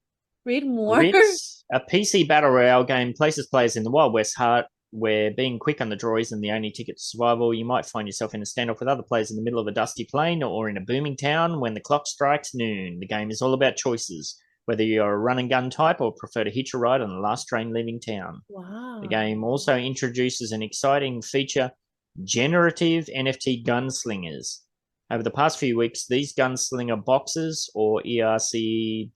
Read more. Grit's a PC Battle Royale game, places players in the Wild West heart, where being quick on the draw isn't the only ticket to survival. You might find yourself in a standoff with other players in the middle of a dusty plain or in a booming town when the clock strikes noon. The game is all about choices, whether you're a run and gun type or prefer to hitch a ride on the last train leaving town. Wow. The game also introduces an exciting feature, generative NFT gunslingers. Over the past few weeks, these gunslinger boxes, or ERC1155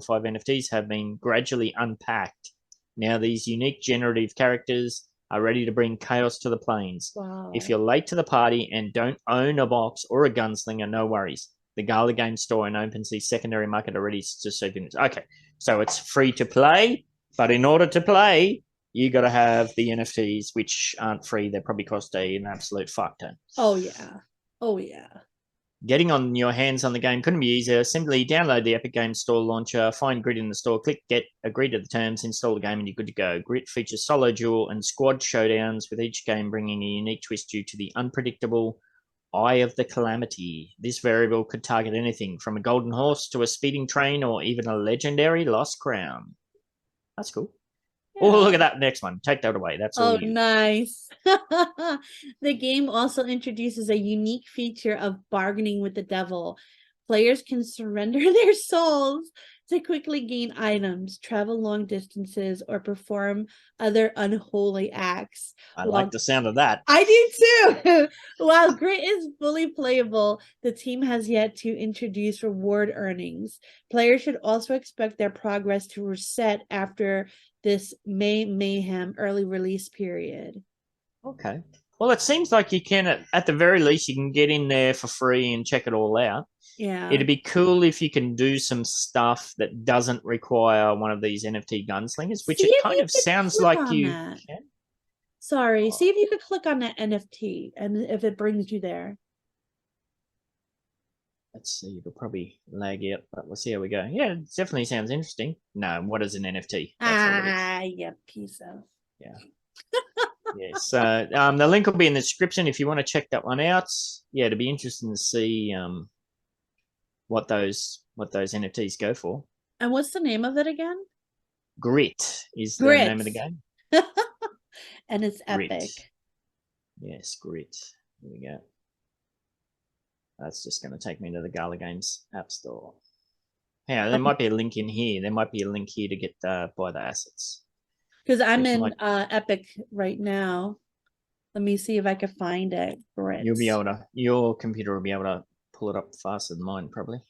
NFTs, have been gradually unpacked. Now these unique generative characters are ready to bring chaos to the plains. Wow. If you're late to the party and don't own a box or a gunslinger, no worries. The Gala Game Store and OpenSea secondary market are ready to serve you. Okay, so it's free to play, but in order to play, you got to have the NFTs, which aren't free. They probably cost an absolute fuck ton. Oh, yeah. Oh, yeah. Getting on your hands on the game couldn't be easier. Simply download the Epic Games Store launcher, find Grit in the store, click Get, agree to the terms, install the game, and you're good to go. Grit features solo, duel, and squad showdowns, with each game bringing a unique twist due to the unpredictable, Eye of the Calamity. This variable could target anything from a golden horse to a speeding train or even a legendary lost crown. That's cool. Oh, look at that next one. Take that away. That's all you. Nice. The game also introduces a unique feature of bargaining with the devil. Players can surrender their souls to quickly gain items, travel long distances, or perform other unholy acts. I like the sound of that. I do too. While Grit is fully playable, the team has yet to introduce reward earnings. Players should also expect their progress to reset after this mayhem early release period. Okay. Well, it seems like you can, at the very least, you can get in there for free and check it all out. Yeah. It'd be cool if you can do some stuff that doesn't require one of these NFT gunslingers, which it kind of sounds like you can. Sorry, see if you could click on that NFT and if it brings you there. Let's see, it'll probably lag out, but we'll see how we go. Yeah, it definitely sounds interesting. No, what is an NFT? Yeah, piece of. Yeah. Yeah, so the link will be in the description if you want to check that one out. Yeah, it'd be interesting to see what those NFTs go for. And what's the name of it again? Grit is the name of the game. And it's Grit. epic. Yes, Grit. Here we go. That's just going to take me to the Gala Games App Store. Yeah, there might be a link in here. There might be a link here to get buy the assets. Because I'm in Epic right now. Let me see if I can find it. Grit. You'll be able to. Your computer will be able to pull it up faster than mine, probably.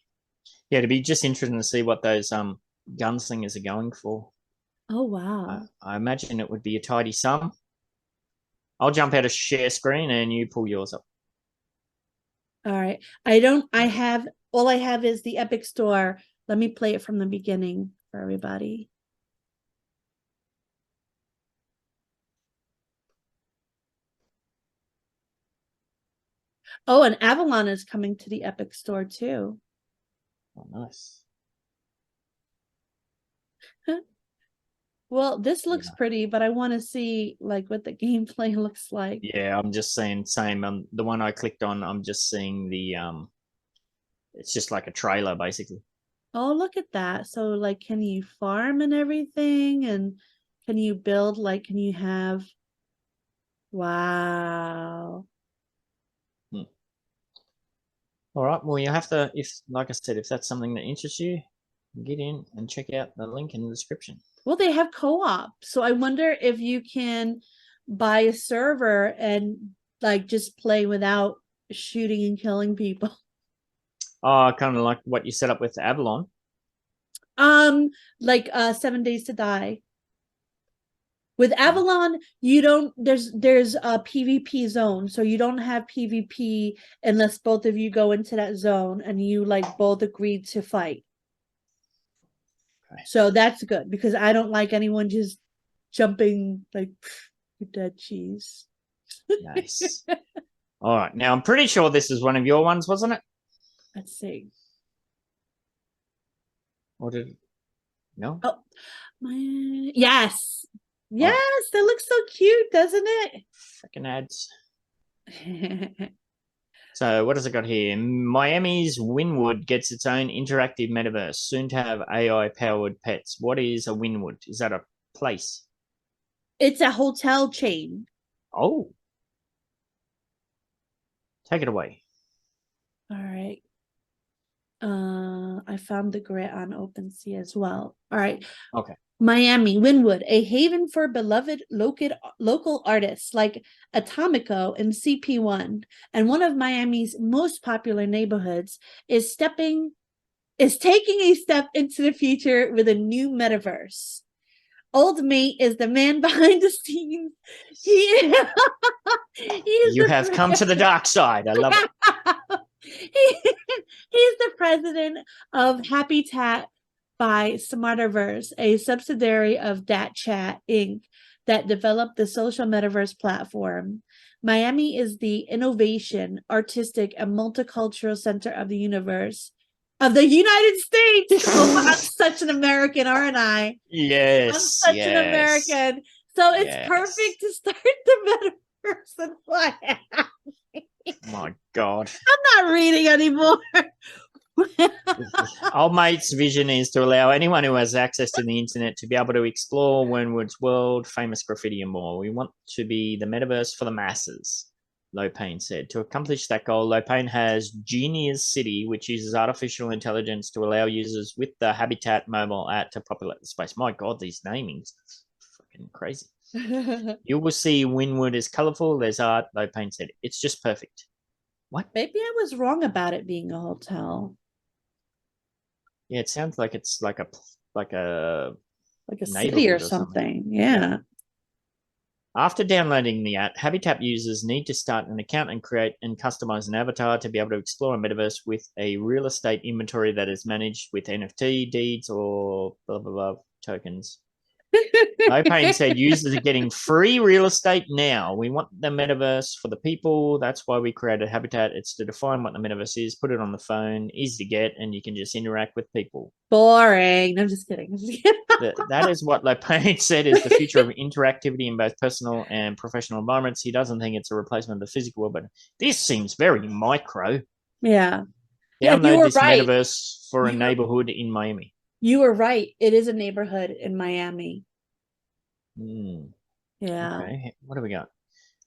Yeah, it'd be just interesting to see what those gunslingers are going for. Oh wow! I imagine it would be a tidy sum. I'll jump out of share screen and you pull yours up. All right. All I have is the Epic Store. Let me play it from the beginning for everybody. Oh, and Avalon is coming to the Epic Store too. Oh, nice. Well, this looks pretty, but I want to see like what the gameplay looks like. Yeah, I'm just seeing same. The one I clicked on, I'm just seeing the it's just like a trailer basically. Oh, look at that. So like, can you farm and everything? And can you build, like, can you have, wow. All right, well, you have to, like I said, if that's something that interests you, get in and check out the link in the description. Well, they have co-op. So I wonder if you can buy a server and like just play without shooting and killing people. Oh, kind of like what you set up with Avalon. Like 7 Days to Die. With Avalon, you don't, there's a PvP zone, so you don't have PvP unless both of you go into that zone and you like both agreed to fight. Okay. So that's good because I don't like anyone just jumping like dead cheese. Nice. All right, now I'm pretty sure this is one of your ones, wasn't it? Let's see. Or did it? No? Oh, yes. Yes, oh. That looks so cute, doesn't it? Freaking ads. So what has it got here? Miami's Wynwood gets its own interactive metaverse, soon to have AI-powered pets. What is a Wynwood? Is that a place? It's a hotel chain. Oh. Take it away. All right. I found the grid on OpenSea as well. All right. Okay. Miami, Wynwood, a haven for beloved local artists like Atomico and CP1, and one of Miami's most popular neighborhoods, is taking a step into the future with a new metaverse. Old Mate is the man behind the scenes. You have come to the dark side. I love it. He's the president of Habitat by Smarterverse, a subsidiary of DatChat Inc. that developed the social metaverse platform. Miami is the innovation, artistic, and multicultural center of the universe. Of the United States. Oh, I'm such an American, aren't I? Yes. I'm such an American. So it's perfect to start the metaverse and fly. My God. I'm not reading anymore. Old mate's vision is to allow anyone who has access to the internet to be able to explore Wernwood's world, famous graffiti, and more. We want to be the metaverse for the masses, Lopane said. To accomplish that goal, Lopane has Genius City, which uses artificial intelligence to allow users with the Habitat mobile app to populate the space. My God, these namings. Fucking crazy. You will see Wynwood is colourful. There's art, Lopane said. It's just perfect. What? Maybe I was wrong about it being a hotel. Yeah, it sounds like it's like a city or neighborhood or something. Yeah. After downloading the app, Habitat users need to start an account and create and customize an avatar to be able to explore a metaverse with a real estate inventory that is managed with NFT, deeds, or blah, blah, blah tokens. Lopane said users are getting free real estate now. We want the metaverse for the people. That's why we created Habitat. It's to define what the metaverse is, put it on the phone, easy to get, and you can just interact with people. Boring. I'm just kidding. That is what Lopane said is the future of interactivity in both personal and professional environments. He doesn't think it's a replacement of the physical world, but this seems very micro. Yeah. Download this metaverse for a neighborhood in Miami. You were right. It is a neighborhood in Miami. Yeah. Okay. What do we got?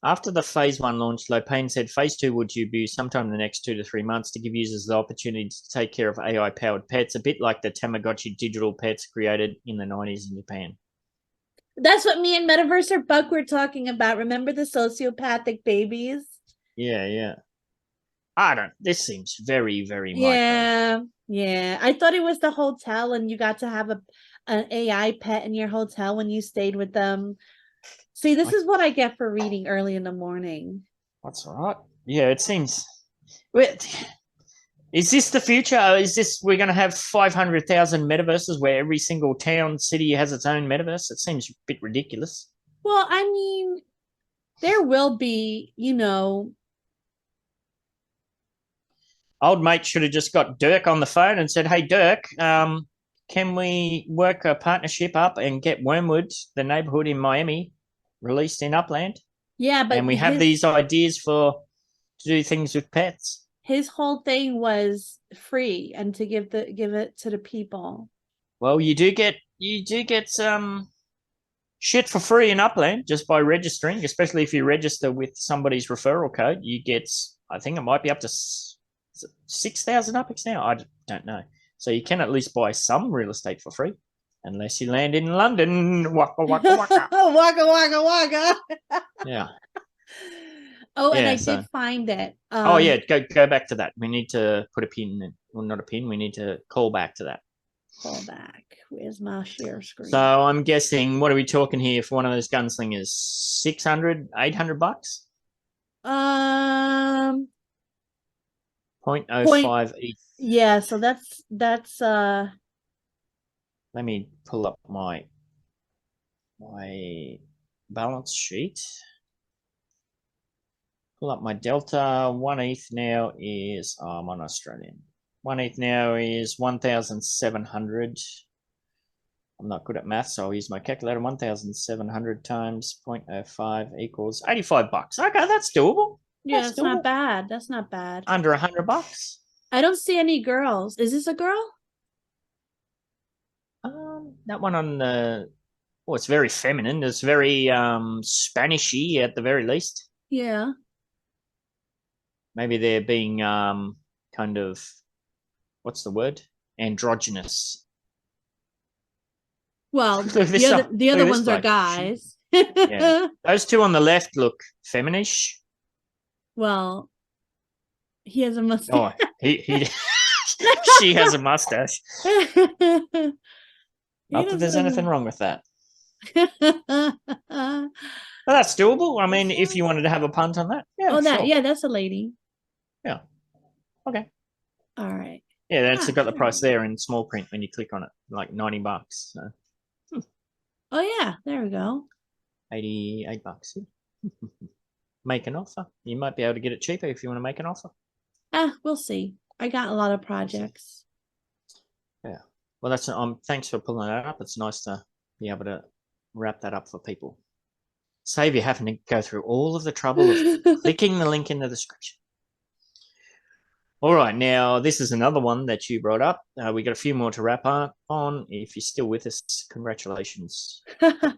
After the phase 1 launch, Lopane said phase 2 would debut sometime in the next 2 to 3 months to give users the opportunity to take care of AI-powered pets, a bit like the Tamagotchi digital pets created in the 90s in Japan. That's what me and Metaverse Buck were talking about. Remember the sociopathic babies? Yeah. This seems very, very micro. Yeah. I thought it was the hotel and you got to have an AI pet in your hotel when you stayed with them. See, this is what I get for reading early in the morning. That's all right. Yeah, it seems. Is this the future? Is this we're going to have 500,000 metaverses where every single town, city has its own metaverse? It seems a bit ridiculous. Well, I mean, there will be, Old mate should have just got Dirk on the phone and said, "Hey, Dirk, can we work a partnership up and get Wormwood, the neighborhood in Miami, released in Upland?" Yeah, but and we have these ideas to do things with pets. His whole thing was free and to give it to the people. Well, you do get some shit for free in Upland just by registering, especially if you register with somebody's referral code. You get, I think it might be up to 6,000 UPIX now. I don't know. So you can at least buy some real estate for free, unless you land in London. Waka waka waka. Waka waka waka. Yeah. Oh, and I did find it. Go back to that. We need to put a pin in. Well, not a pin. We need to call back to that. Call back. Where's my share screen? So I'm guessing, what are we talking here for one of those gunslingers? 600, 800 bucks? 0.05 each. Yeah, so that's let me pull up my balance sheet. Pull up my delta. 1 ETH now is I'm on Australian. 1 ETH now is 1,700. I'm not good at math, so I'll use my calculator. 1,700 times 0.05 equals 85 bucks. Okay, that's doable. Yeah, that's not bad. That's not bad. Under 100 bucks. I don't see any girls. Is this a girl? That one on the. Oh, it's very feminine. It's very Spanishy at the very least. Yeah. Maybe they're being kind of, what's the word? Androgynous. Well, the other ones are guys. Yeah. Those two on the left look feminish. Well, he has a mustache. Oh, he she has a mustache. Not that there's anything wrong with that. Well, that's doable. I mean, if you wanted to have a punt on that. Yeah. Yeah, that's a lady. Yeah. Okay. All right. Yeah, that's got the price there in small print when you click on it, like 90 bucks. So. Oh yeah, there we go. 88 bucks. Make an offer. You might be able to get it cheaper if you want to make an offer. We'll see. I got a lot of projects. Yeah. Well, that's thanks for pulling that up. It's nice to be able to wrap that up for people. Save you having to go through all of the trouble of clicking the link in the description. All right, now this is another one that you brought up. We got a few more to wrap up on. If you're still with us, congratulations. Here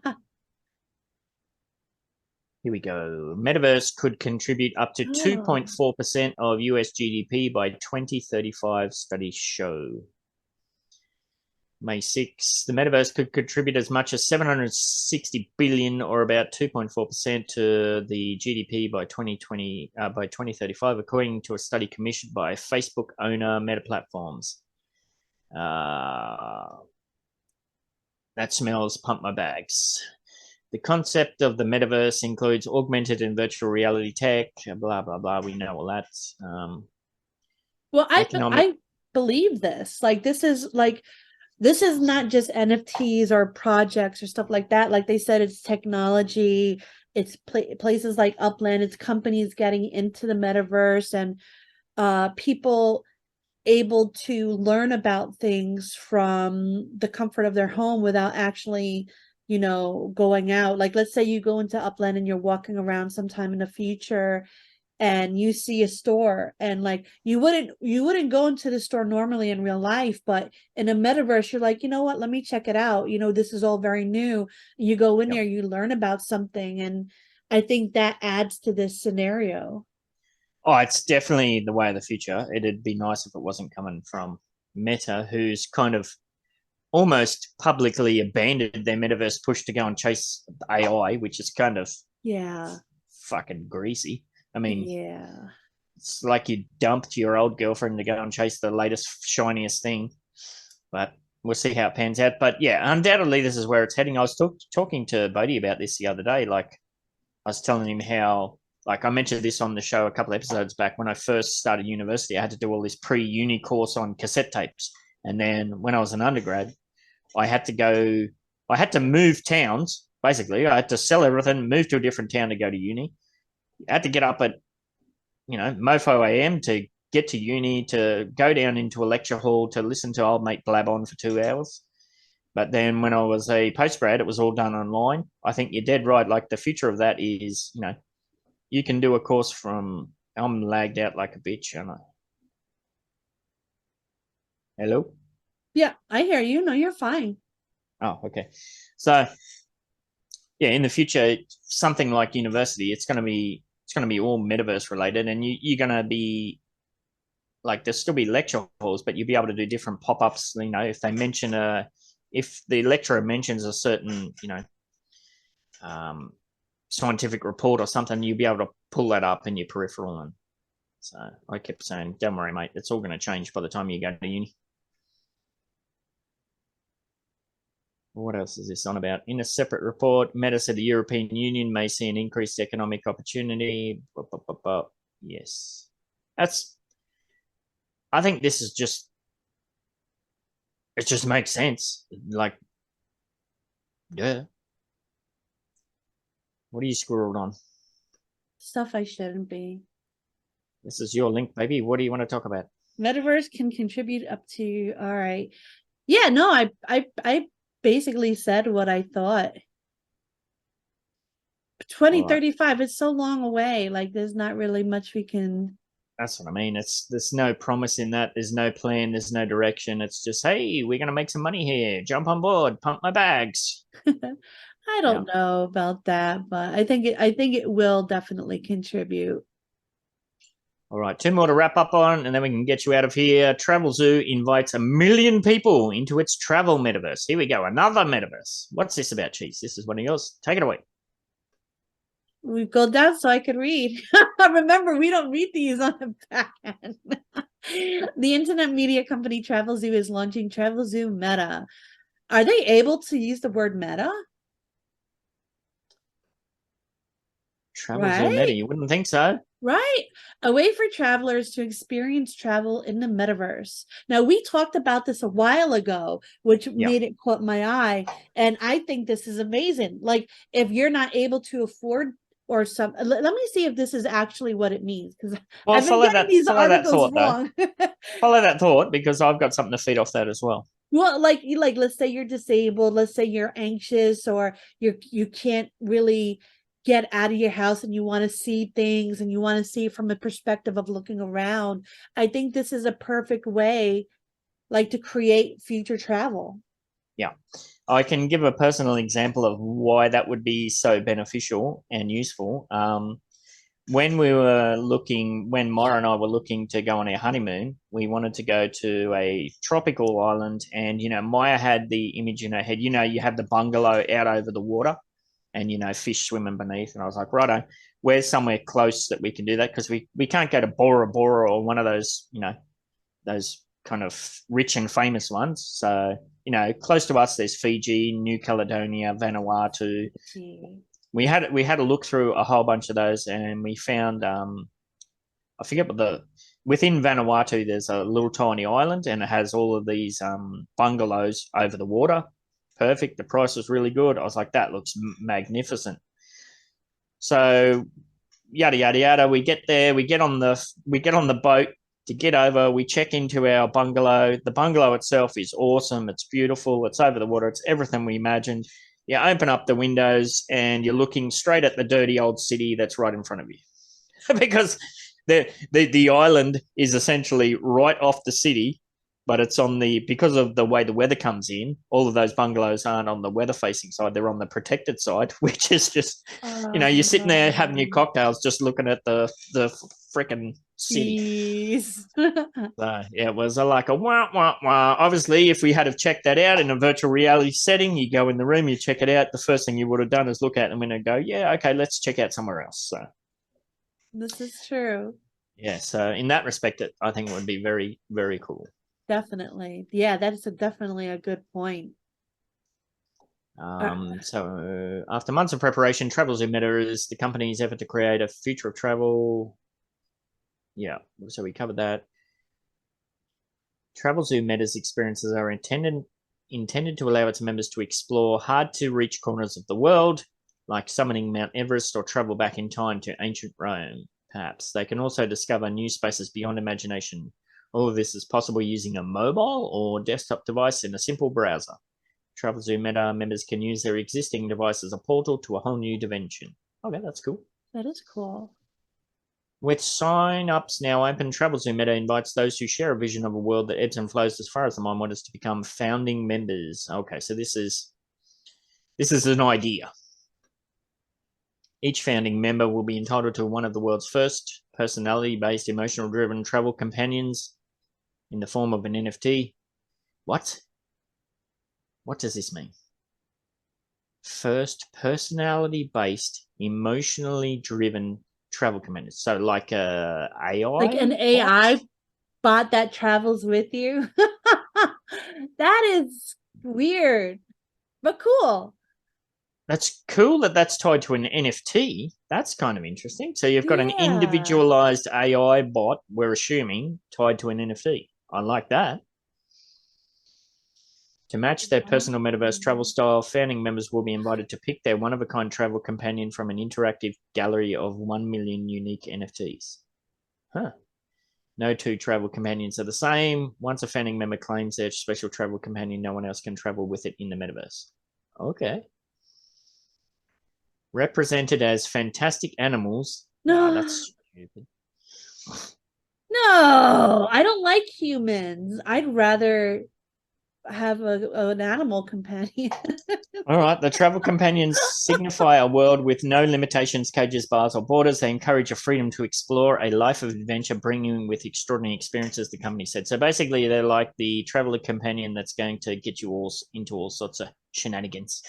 we go. Metaverse could contribute up to 2.4% of US GDP by 2035, studies show. May 6, the metaverse could contribute as much as 760 billion, or about 2.4% to the GDP by 2035, according to a study commissioned by Facebook owner Meta Platforms. That smells pump my bags. The concept of the metaverse includes augmented and virtual reality tech, blah, blah, blah. We know all that. Well, I believe this. Like, this is not just NFTs or projects or stuff like that. Like they said, it's technology. It's places like Upland. It's companies getting into the metaverse, and people able to learn about things from the comfort of their home without actually, going out. Like, let's say you go into Upland and you're walking around sometime in the future and you see a store, and like you wouldn't go into the store normally in real life, but in a metaverse you're like, you know what, let me check it out. This is all very new. You go in there, you learn about something, and I think that adds to this scenario. Oh, it's definitely the way of the future. It'd be nice if it wasn't coming from Meta, who's kind of almost publicly abandoned their metaverse push to go and chase AI, which is kind of fucking greasy. I mean, it's like you dumped your old girlfriend to go and chase the latest, shiniest thing. But we'll see how it pans out. But yeah, undoubtedly, this is where it's heading. I was talking to Bodie about this the other day. Like, I was telling him how, like, I mentioned this on the show a couple of episodes back. When I first started university, I had to do all this pre-uni course on cassette tapes. And then when I was an undergrad, I had to move towns, basically. I had to sell everything, move to a different town to go to uni. I had to get up at, mofo AM to get to uni, to go down into a lecture hall to listen to old mate blab on for 2 hours. But then when I was a postgrad, it was all done online. I think you're dead right. Like, the future of that is, you can do a course from, I'm lagged out like a bitch, aren't I? Hello? Yeah, I hear you. No, you're fine. Oh, okay. So, yeah, in the future, something like university, it's going to be all metaverse related, and you're going to be like, there'll still be lecture halls, but you'll be able to do different pop-ups. If they mention if the lecturer mentions a certain, scientific report or something, you'll be able to pull that up in your peripheral. And so I kept saying, don't worry, mate, it's all going to change by the time you go to uni. What else is this on about? In a separate report, Meta said the European Union may see an increased economic opportunity. Yes. I think this is just, it just makes sense. Like, yeah. What are you squirreled on? Stuff I shouldn't be. This is your link, baby. What do you want to talk about? Metaverse can contribute up to, all right. Yeah, no, I basically said what I thought. 2035, it's so long away. Like, there's not really much we can. That's what I mean. There's no promise in that. There's no plan. There's no direction. It's just, hey, we're gonna make some money here. Jump on board. Pump my bags. I don't know about that, but I think it will definitely contribute. All right, 2 more to wrap up on, and then we can get you out of here. Travel Zoo invites 1 million people into its travel metaverse. Here we go, another metaverse. What's this about, Cheese? This is one of yours. Take it away. We go down so I could read. Remember, we don't read these on the back end. The internet media company Travel Zoo is launching Travel Zoo Meta. Are they able to use the word meta? Travel Zoo Meta, you wouldn't think so. Right. A way for travelers to experience travel in the metaverse. Now, we talked about this a while ago, which made it caught my eye. And I think this is amazing. Like, if you're not able to afford or some, let me see if this is actually what it means. Because I've been getting these articles wrong. Follow that thought, because I've got something to feed off that as well. Well, like let's say you're disabled, let's say you're anxious, or you can't really get out of your house and you want to see things and you want to see from a perspective of looking around, I think this is a perfect way like to create future travel. Yeah. I can give a personal example of why that would be so beneficial and useful. When Mara and I were looking to go on our honeymoon, we wanted to go to a tropical island. And, Maya had the image in her head, you have the bungalow out over the water and, fish swimming beneath. And I was like, righto, where's somewhere close that we can do that? Because we can't go to Bora Bora or one of those, those kind of rich and famous ones. So, close to us, there's Fiji, New Caledonia, Vanuatu. We had a look through a whole bunch of those, and we found I forget what within Vanuatu there's a little tiny island, and it has all of these bungalows over the water. Perfect. The price was really good. I was like, that looks magnificent. So yada yada yada. We get there. We get on the boat to get over. We check into our bungalow. The bungalow itself is awesome. It's beautiful. It's over the water. It's everything we imagined. You open up the windows and you're looking straight at the dirty old city that's right in front of you, because the island is essentially right off the city, but it's because of the way the weather comes in. All of those bungalows aren't on the weather facing side; they're on the protected side, which is just you're sitting there having your cocktails, just looking at the freaking city. So, yeah, it was like a wah, wah, wah. Obviously, if we had have checked that out in a virtual reality setting, you go in the room, you check it out. The first thing you would have done is look at them and go, yeah, okay, let's check out somewhere else. So this is true. Yeah, so in that respect, I think it would be very, very cool. Definitely. Yeah, that's definitely a good point. So after months of preparation, TravelZoo Meta is the company's effort to create a future of travel. Yeah, so we covered that. TravelZoo Meta's experiences are intended to allow its members to explore hard-to-reach corners of the world, like summoning Mount Everest or travel back in time to ancient Rome, perhaps. They can also discover new spaces beyond imagination. All of this is possible using a mobile or desktop device in a simple browser. TravelZoo Meta members can use their existing device as a portal to a whole new dimension. Okay, that's cool. That is cool. With sign-ups now open, TravelZoo Meta invites those who share a vision of a world that ebbs and flows as far as the mind wanders to become founding members. Okay, so this is an idea. Each founding member will be entitled to one of the world's first personality-based, emotional-driven travel companions in the form of an NFT. What? What does this mean? First personality-based, emotionally driven travel companions. So like a AI? Like an AI bot that travels with you? That is weird, but cool. That's cool that's tied to an NFT. That's kind of interesting. So you've got an individualized AI bot, we're assuming, tied to an NFT. I like that. To match their personal metaverse travel style, founding members will be invited to pick their one-of-a-kind travel companion from an interactive gallery of 1 million unique NFTs. Huh. No two travel companions are the same. Once a founding member claims their special travel companion, no one else can travel with it in the metaverse. Okay. Represented as fantastic animals. No, that's stupid. No, I don't like humans. I'd rather have an animal companion. All right. The travel companions signify a world with no limitations, cages, bars, or borders. They encourage a freedom to explore a life of adventure, bringing with extraordinary experiences, the company said. So basically, they're like the traveler companion that's going to get you all into all sorts of shenanigans.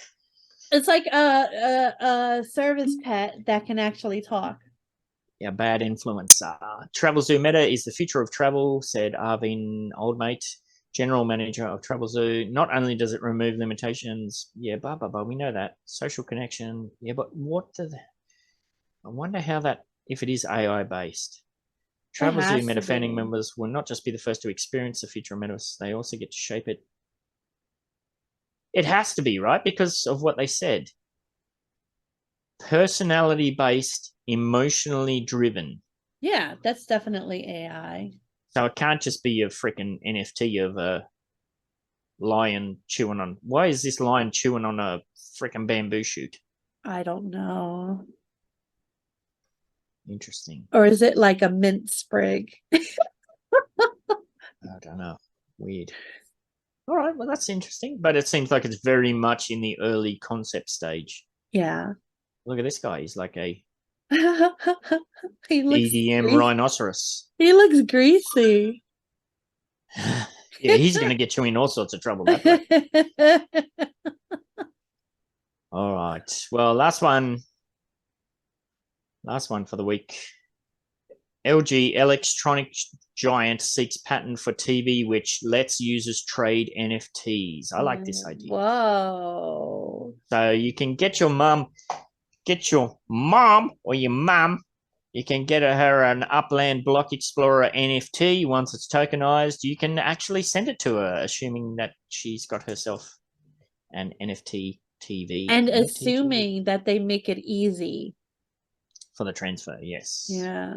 It's like a service pet that can actually talk. Yeah, bad influence. TravelZoo Meta is the future of travel, said Arvin Oldmate, general manager of TravelZoo. Not only does it remove limitations, we know that. Social connection, but I wonder how that, if it is AI based. TravelZoo Meta founding members will not just be the first to experience the future of Metaverse, they also get to shape it. It has to be, right? Because of what they said. Personality-based, emotionally driven. Yeah, that's definitely AI. So it can't just be a freaking NFT of a lion chewing on... Why is this lion chewing on a freaking bamboo shoot? I don't know. Interesting. Or is it like a mint sprig? I don't know. Weird. All right, well, that's interesting. But it seems like it's very much in the early concept stage. Yeah. Look at this guy. He's like a He looks EDM greasy. rhinoceros. He looks greasy. Yeah, he's going to get you in all sorts of trouble that way. All right. Well, last one for the week. LG electronic giant seeks patent for TV which lets users trade NFTs. I like this idea. Whoa. So you can get your mom or your mum, you can get her an Upland Block Explorer NFT. Once it's tokenized, you can actually send it to her, assuming that she's got herself an NFT TV. And NFT assuming TV. that they make it easy. For the transfer, yes. Yeah.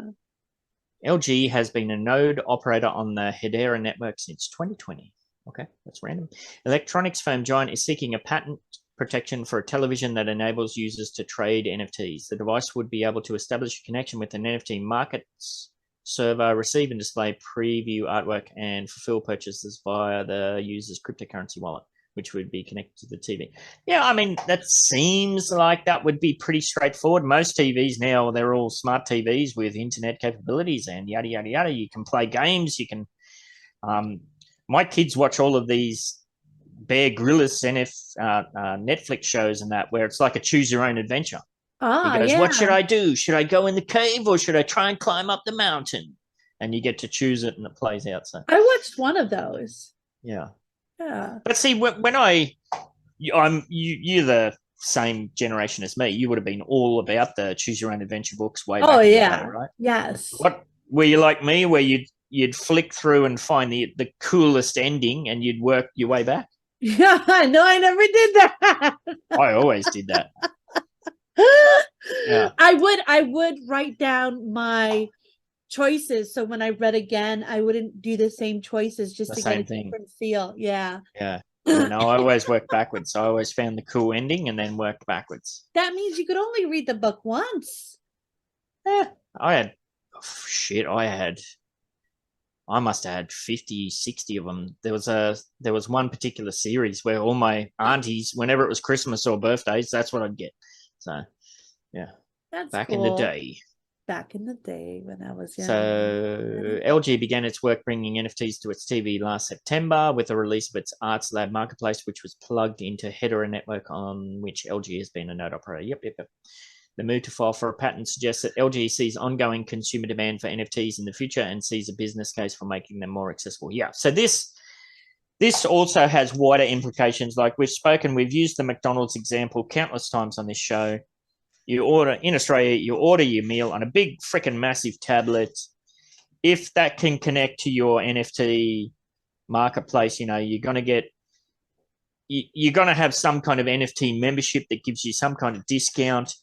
LG has been a node operator on the Hedera network since 2020. Okay, that's random. Electronics firm Giant is seeking a patent protection for a television that enables users to trade NFTs. The device would be able to establish a connection with an NFT markets server, receive and display preview artwork, and fulfill purchases via the user's cryptocurrency wallet, which would be connected to the TV. Yeah, I mean, that seems like that would be pretty straightforward. Most TVs now, they're all smart TVs with internet capabilities and yada, yada, yada. You can play games. You can... my kids watch all of these Bear Grylls Netflix shows and that, where it's like a choose your own adventure. He goes, what should I do? Should I go in the cave or should I try and climb up the mountain? And you get to choose it and it plays out. So I watched one of those. Yeah. Yeah. But see, when you're the same generation as me, you would have been all about the choose your own adventure books way back in the day, right? Yes. What were you like me, where you'd flick through and find the coolest ending and you'd work your way back? Yeah, no, I never did that. I always did that. Yeah. I would write down my choices, so when I read again, I wouldn't do the same choices just to get a different feel. Yeah. Yeah. No, I always worked backwards. So I always found the cool ending and then worked backwards. That means you could only read the book once. Yeah. I must have had 50, 60 of them. There was one particular series where all my aunties, whenever it was Christmas or birthdays, that's what I'd get. So, yeah. That's back cool. in the day. Back in the day when I was young. So LG began its work bringing NFTs to its TV last September with the release of its Arts Lab marketplace, which was plugged into Hedera network, on which LG has been a node operator. Yep. The move to file for a patent suggests that LG sees ongoing consumer demand for NFTs in the future and sees a business case for making them more accessible. Yeah. So this also has wider implications. Like we've used the McDonald's example countless times on this show. In Australia, you order your meal on a big freaking massive tablet. If that can connect to your NFT marketplace, you're going to have some kind of NFT membership that gives you some kind of discount.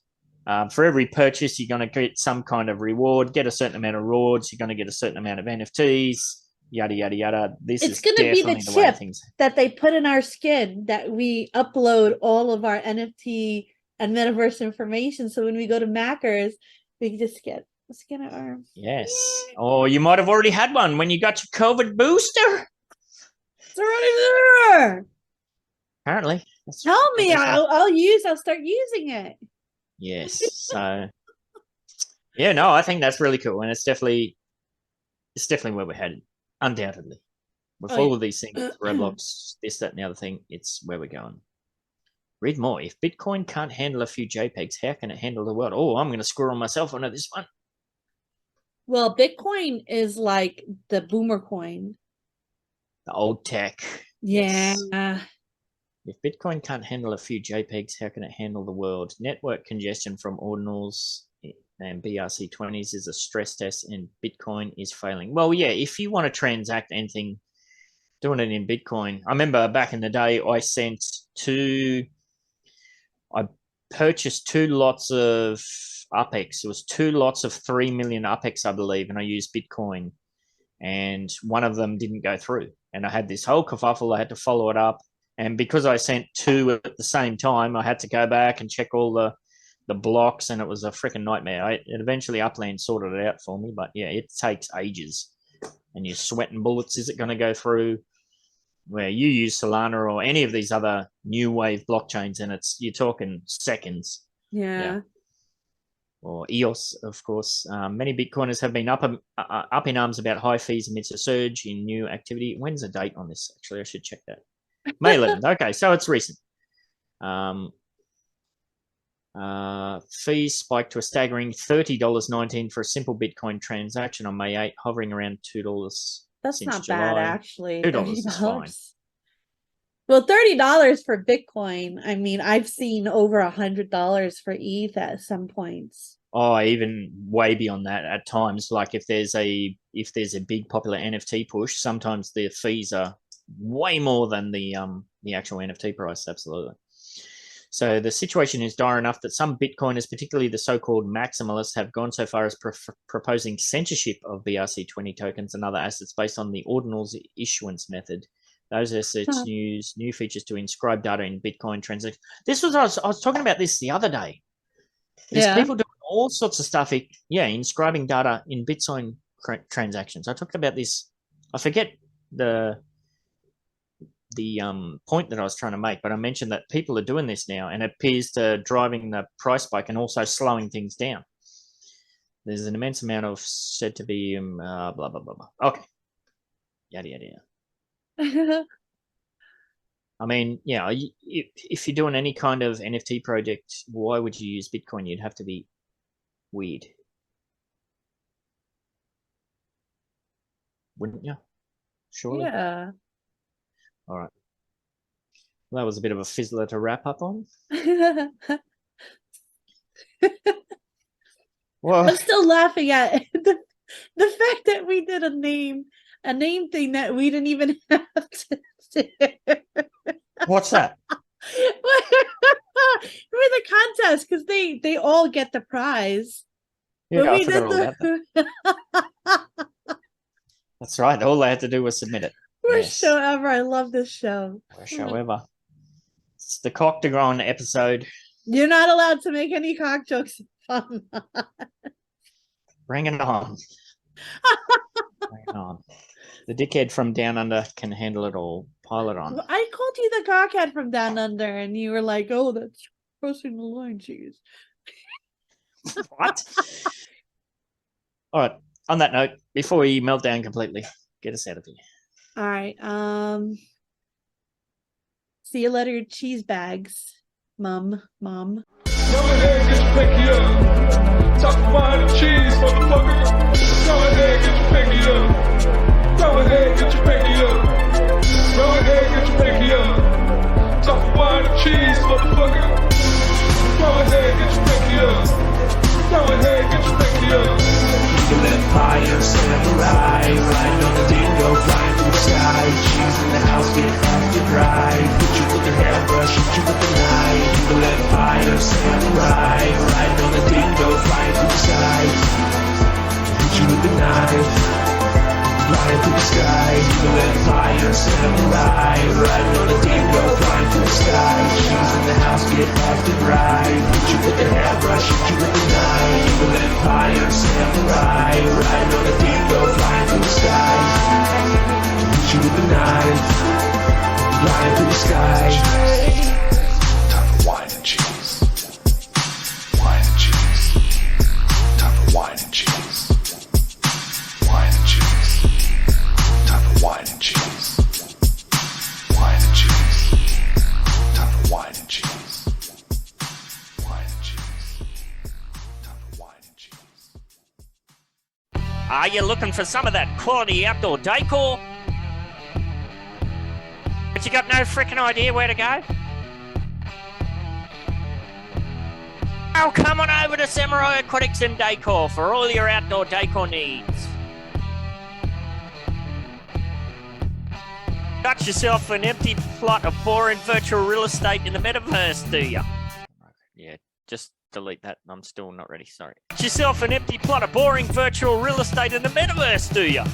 For every purchase, you're going to get some kind of reward, get a certain amount of rewards. You're going to get a certain amount of NFTs, yada, yada, yada. It's going to be the chip that they put in our skin that we upload all of our NFT and metaverse information. So when we go to Macca's, we can just scan our arm. Yes. Or you might have already had one when you got your COVID booster. It's already there. Apparently. Tell me, I'll start using it. Yes. So yeah, no, I think that's really cool. And it's definitely where we're headed. Undoubtedly. With all of these things, Roblox, this, that, and the other thing, it's where we're going. Read more. If Bitcoin can't handle a few JPEGs, how can it handle the world? Oh, I'm going to squirrel myself onto this one. Well, Bitcoin is like the boomer coin. The old tech. Yeah. Yes. If Bitcoin can't handle a few JPEGs, how can it handle the world? Network congestion from ordinals and BRC20s is a stress test, and Bitcoin is failing. Well, yeah, if you want to transact anything, doing it in Bitcoin. I remember back in the day, I purchased 2 lots of UPEX. It was 2 lots of 3 million UPEX, I believe, and I used Bitcoin. And one of them didn't go through. And I had this whole kerfuffle. I had to follow it up. And because I sent 2 at the same time, I had to go back and check all the the blocks, and it was a freaking nightmare. Eventually Upland sorted it out for me, but yeah, it takes ages. And you're sweating bullets. Is it going to go through? Where you use Solana or any of these other new wave blockchains, and you're talking seconds. Yeah. Or EOS, of course. Many Bitcoiners have been up in arms about high fees amidst a surge in new activity. When's the date on this? Actually, I should check that. May 11th. Okay, so it's recent. Fees spiked to a staggering $30.19 for a simple Bitcoin transaction on May 8, hovering around $2. That's not bad, actually. $2 is fine. Well, $30 for Bitcoin. I mean, I've seen over $100 for ETH at some points. Oh, even way beyond that at times. Like if there's a big popular NFT push, sometimes the fees are way more than the actual NFT price. Absolutely. So the situation is dire enough that some Bitcoiners, particularly the so-called maximalists, have gone so far as proposing censorship of BRC20 tokens and other assets based on the ordinals issuance method. Those assets use new features to inscribe data in Bitcoin transactions. I was talking about this the other day. There's people doing all sorts of stuff, inscribing data in Bitcoin transactions. I talked about this. I forget the point that I was trying to make, but I mentioned that people are doing this now, and it appears to driving the price spike and also slowing things down. There's an immense amount of said to be blah blah blah blah. Okay, yada yada yada. I mean, if you're doing any kind of NFT project, why would you use Bitcoin? You'd have to be weird, wouldn't you? Surely. Yeah. All right. Well, that was a bit of a fizzler to wrap up on. Well, I'm still laughing at the fact that we did a name thing that we didn't even have to do. What's that? For the contest, because they all get the prize. Yeah, I forgot all about that. That's right. All they had to do was submit it. Worst show ever. I love this show. Worst show ever. It's the Cock de Gron episode. You're not allowed to make any cock jokes. Bring it on. Bring it on. The dickhead from Down Under can handle it all. Pile it on. I called you the cockhead from Down Under, and you were like, "Oh, that's crossing the line, cheese." What? All right. On that note, before we melt down completely, get us out of here. All right. See you later, cheese bags, mom. Go ahead, get your pinky up. Talk wine and cheese, motherfucker. Go ahead, get your pinky up. Go ahead, get your pinky up. Go ahead, get your pinky up. Talk wine and cheese, motherfucker. Go ahead, get your pinky up. Go ahead, get your pinky up. Eagle Empire, samurai, riding on the dingo, flying through the sky. Cheese in the house, get off the drive. Hit you with the hairbrush, hit you with the knife. Eagle Empire, samurai, riding on the dingo, flying through the sky. Hit you with the knife, flying through the sky. Eagle Empire, samurai, riding on the dingo, flying through the sky. Cheese in the house, get off the drive. Hit you with the hairbrush, hit you with the knife. Eagle Empire, samurai, riding on the dingo, flying through the sky. Hit you with the knife, flying through the sky. Time for wine and cheese. Wine and cheese. Time for wine and cheese. Wine and cheese. Time for wine and cheese. Wine and cheese. Time for wine and cheese. Wine and cheese. Time for wine and cheese. Are you looking for some of that quality outdoor decor? But you got no freaking idea where to go? Oh, come on over to Samurai Aquatics and Decor for all your outdoor decor needs. Got yourself an empty plot of boring virtual real estate in the Metaverse, do you? Yeah, just delete that. I'm still not ready, sorry. Got yourself an empty plot of boring virtual real estate in the Metaverse, do you?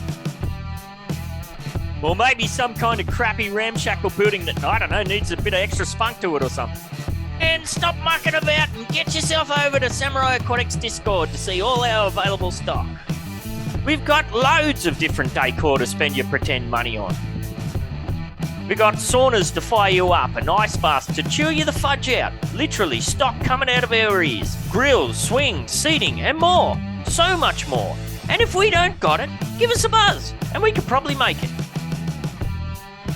Or maybe some kind of crappy ramshackle building that, I don't know, needs a bit of extra spunk to it or something. And stop mucking about and get yourself over to Samurai Aquatics Discord to see all our available stock. We've got loads of different decor to spend your pretend money on. We got saunas to fire you up and ice baths to chew you the fudge out. Literally stock coming out of our ears. Grills, swings, seating and more. So much more. And if we don't got it, give us a buzz and we could probably make it.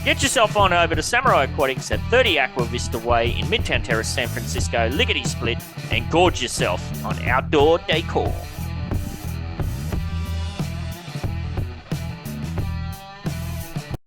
Get yourself on over to Samurai Aquatics at 30 Aqua Vista Way in Midtown Terrace, San Francisco, lickety split, and gorge yourself on outdoor decor.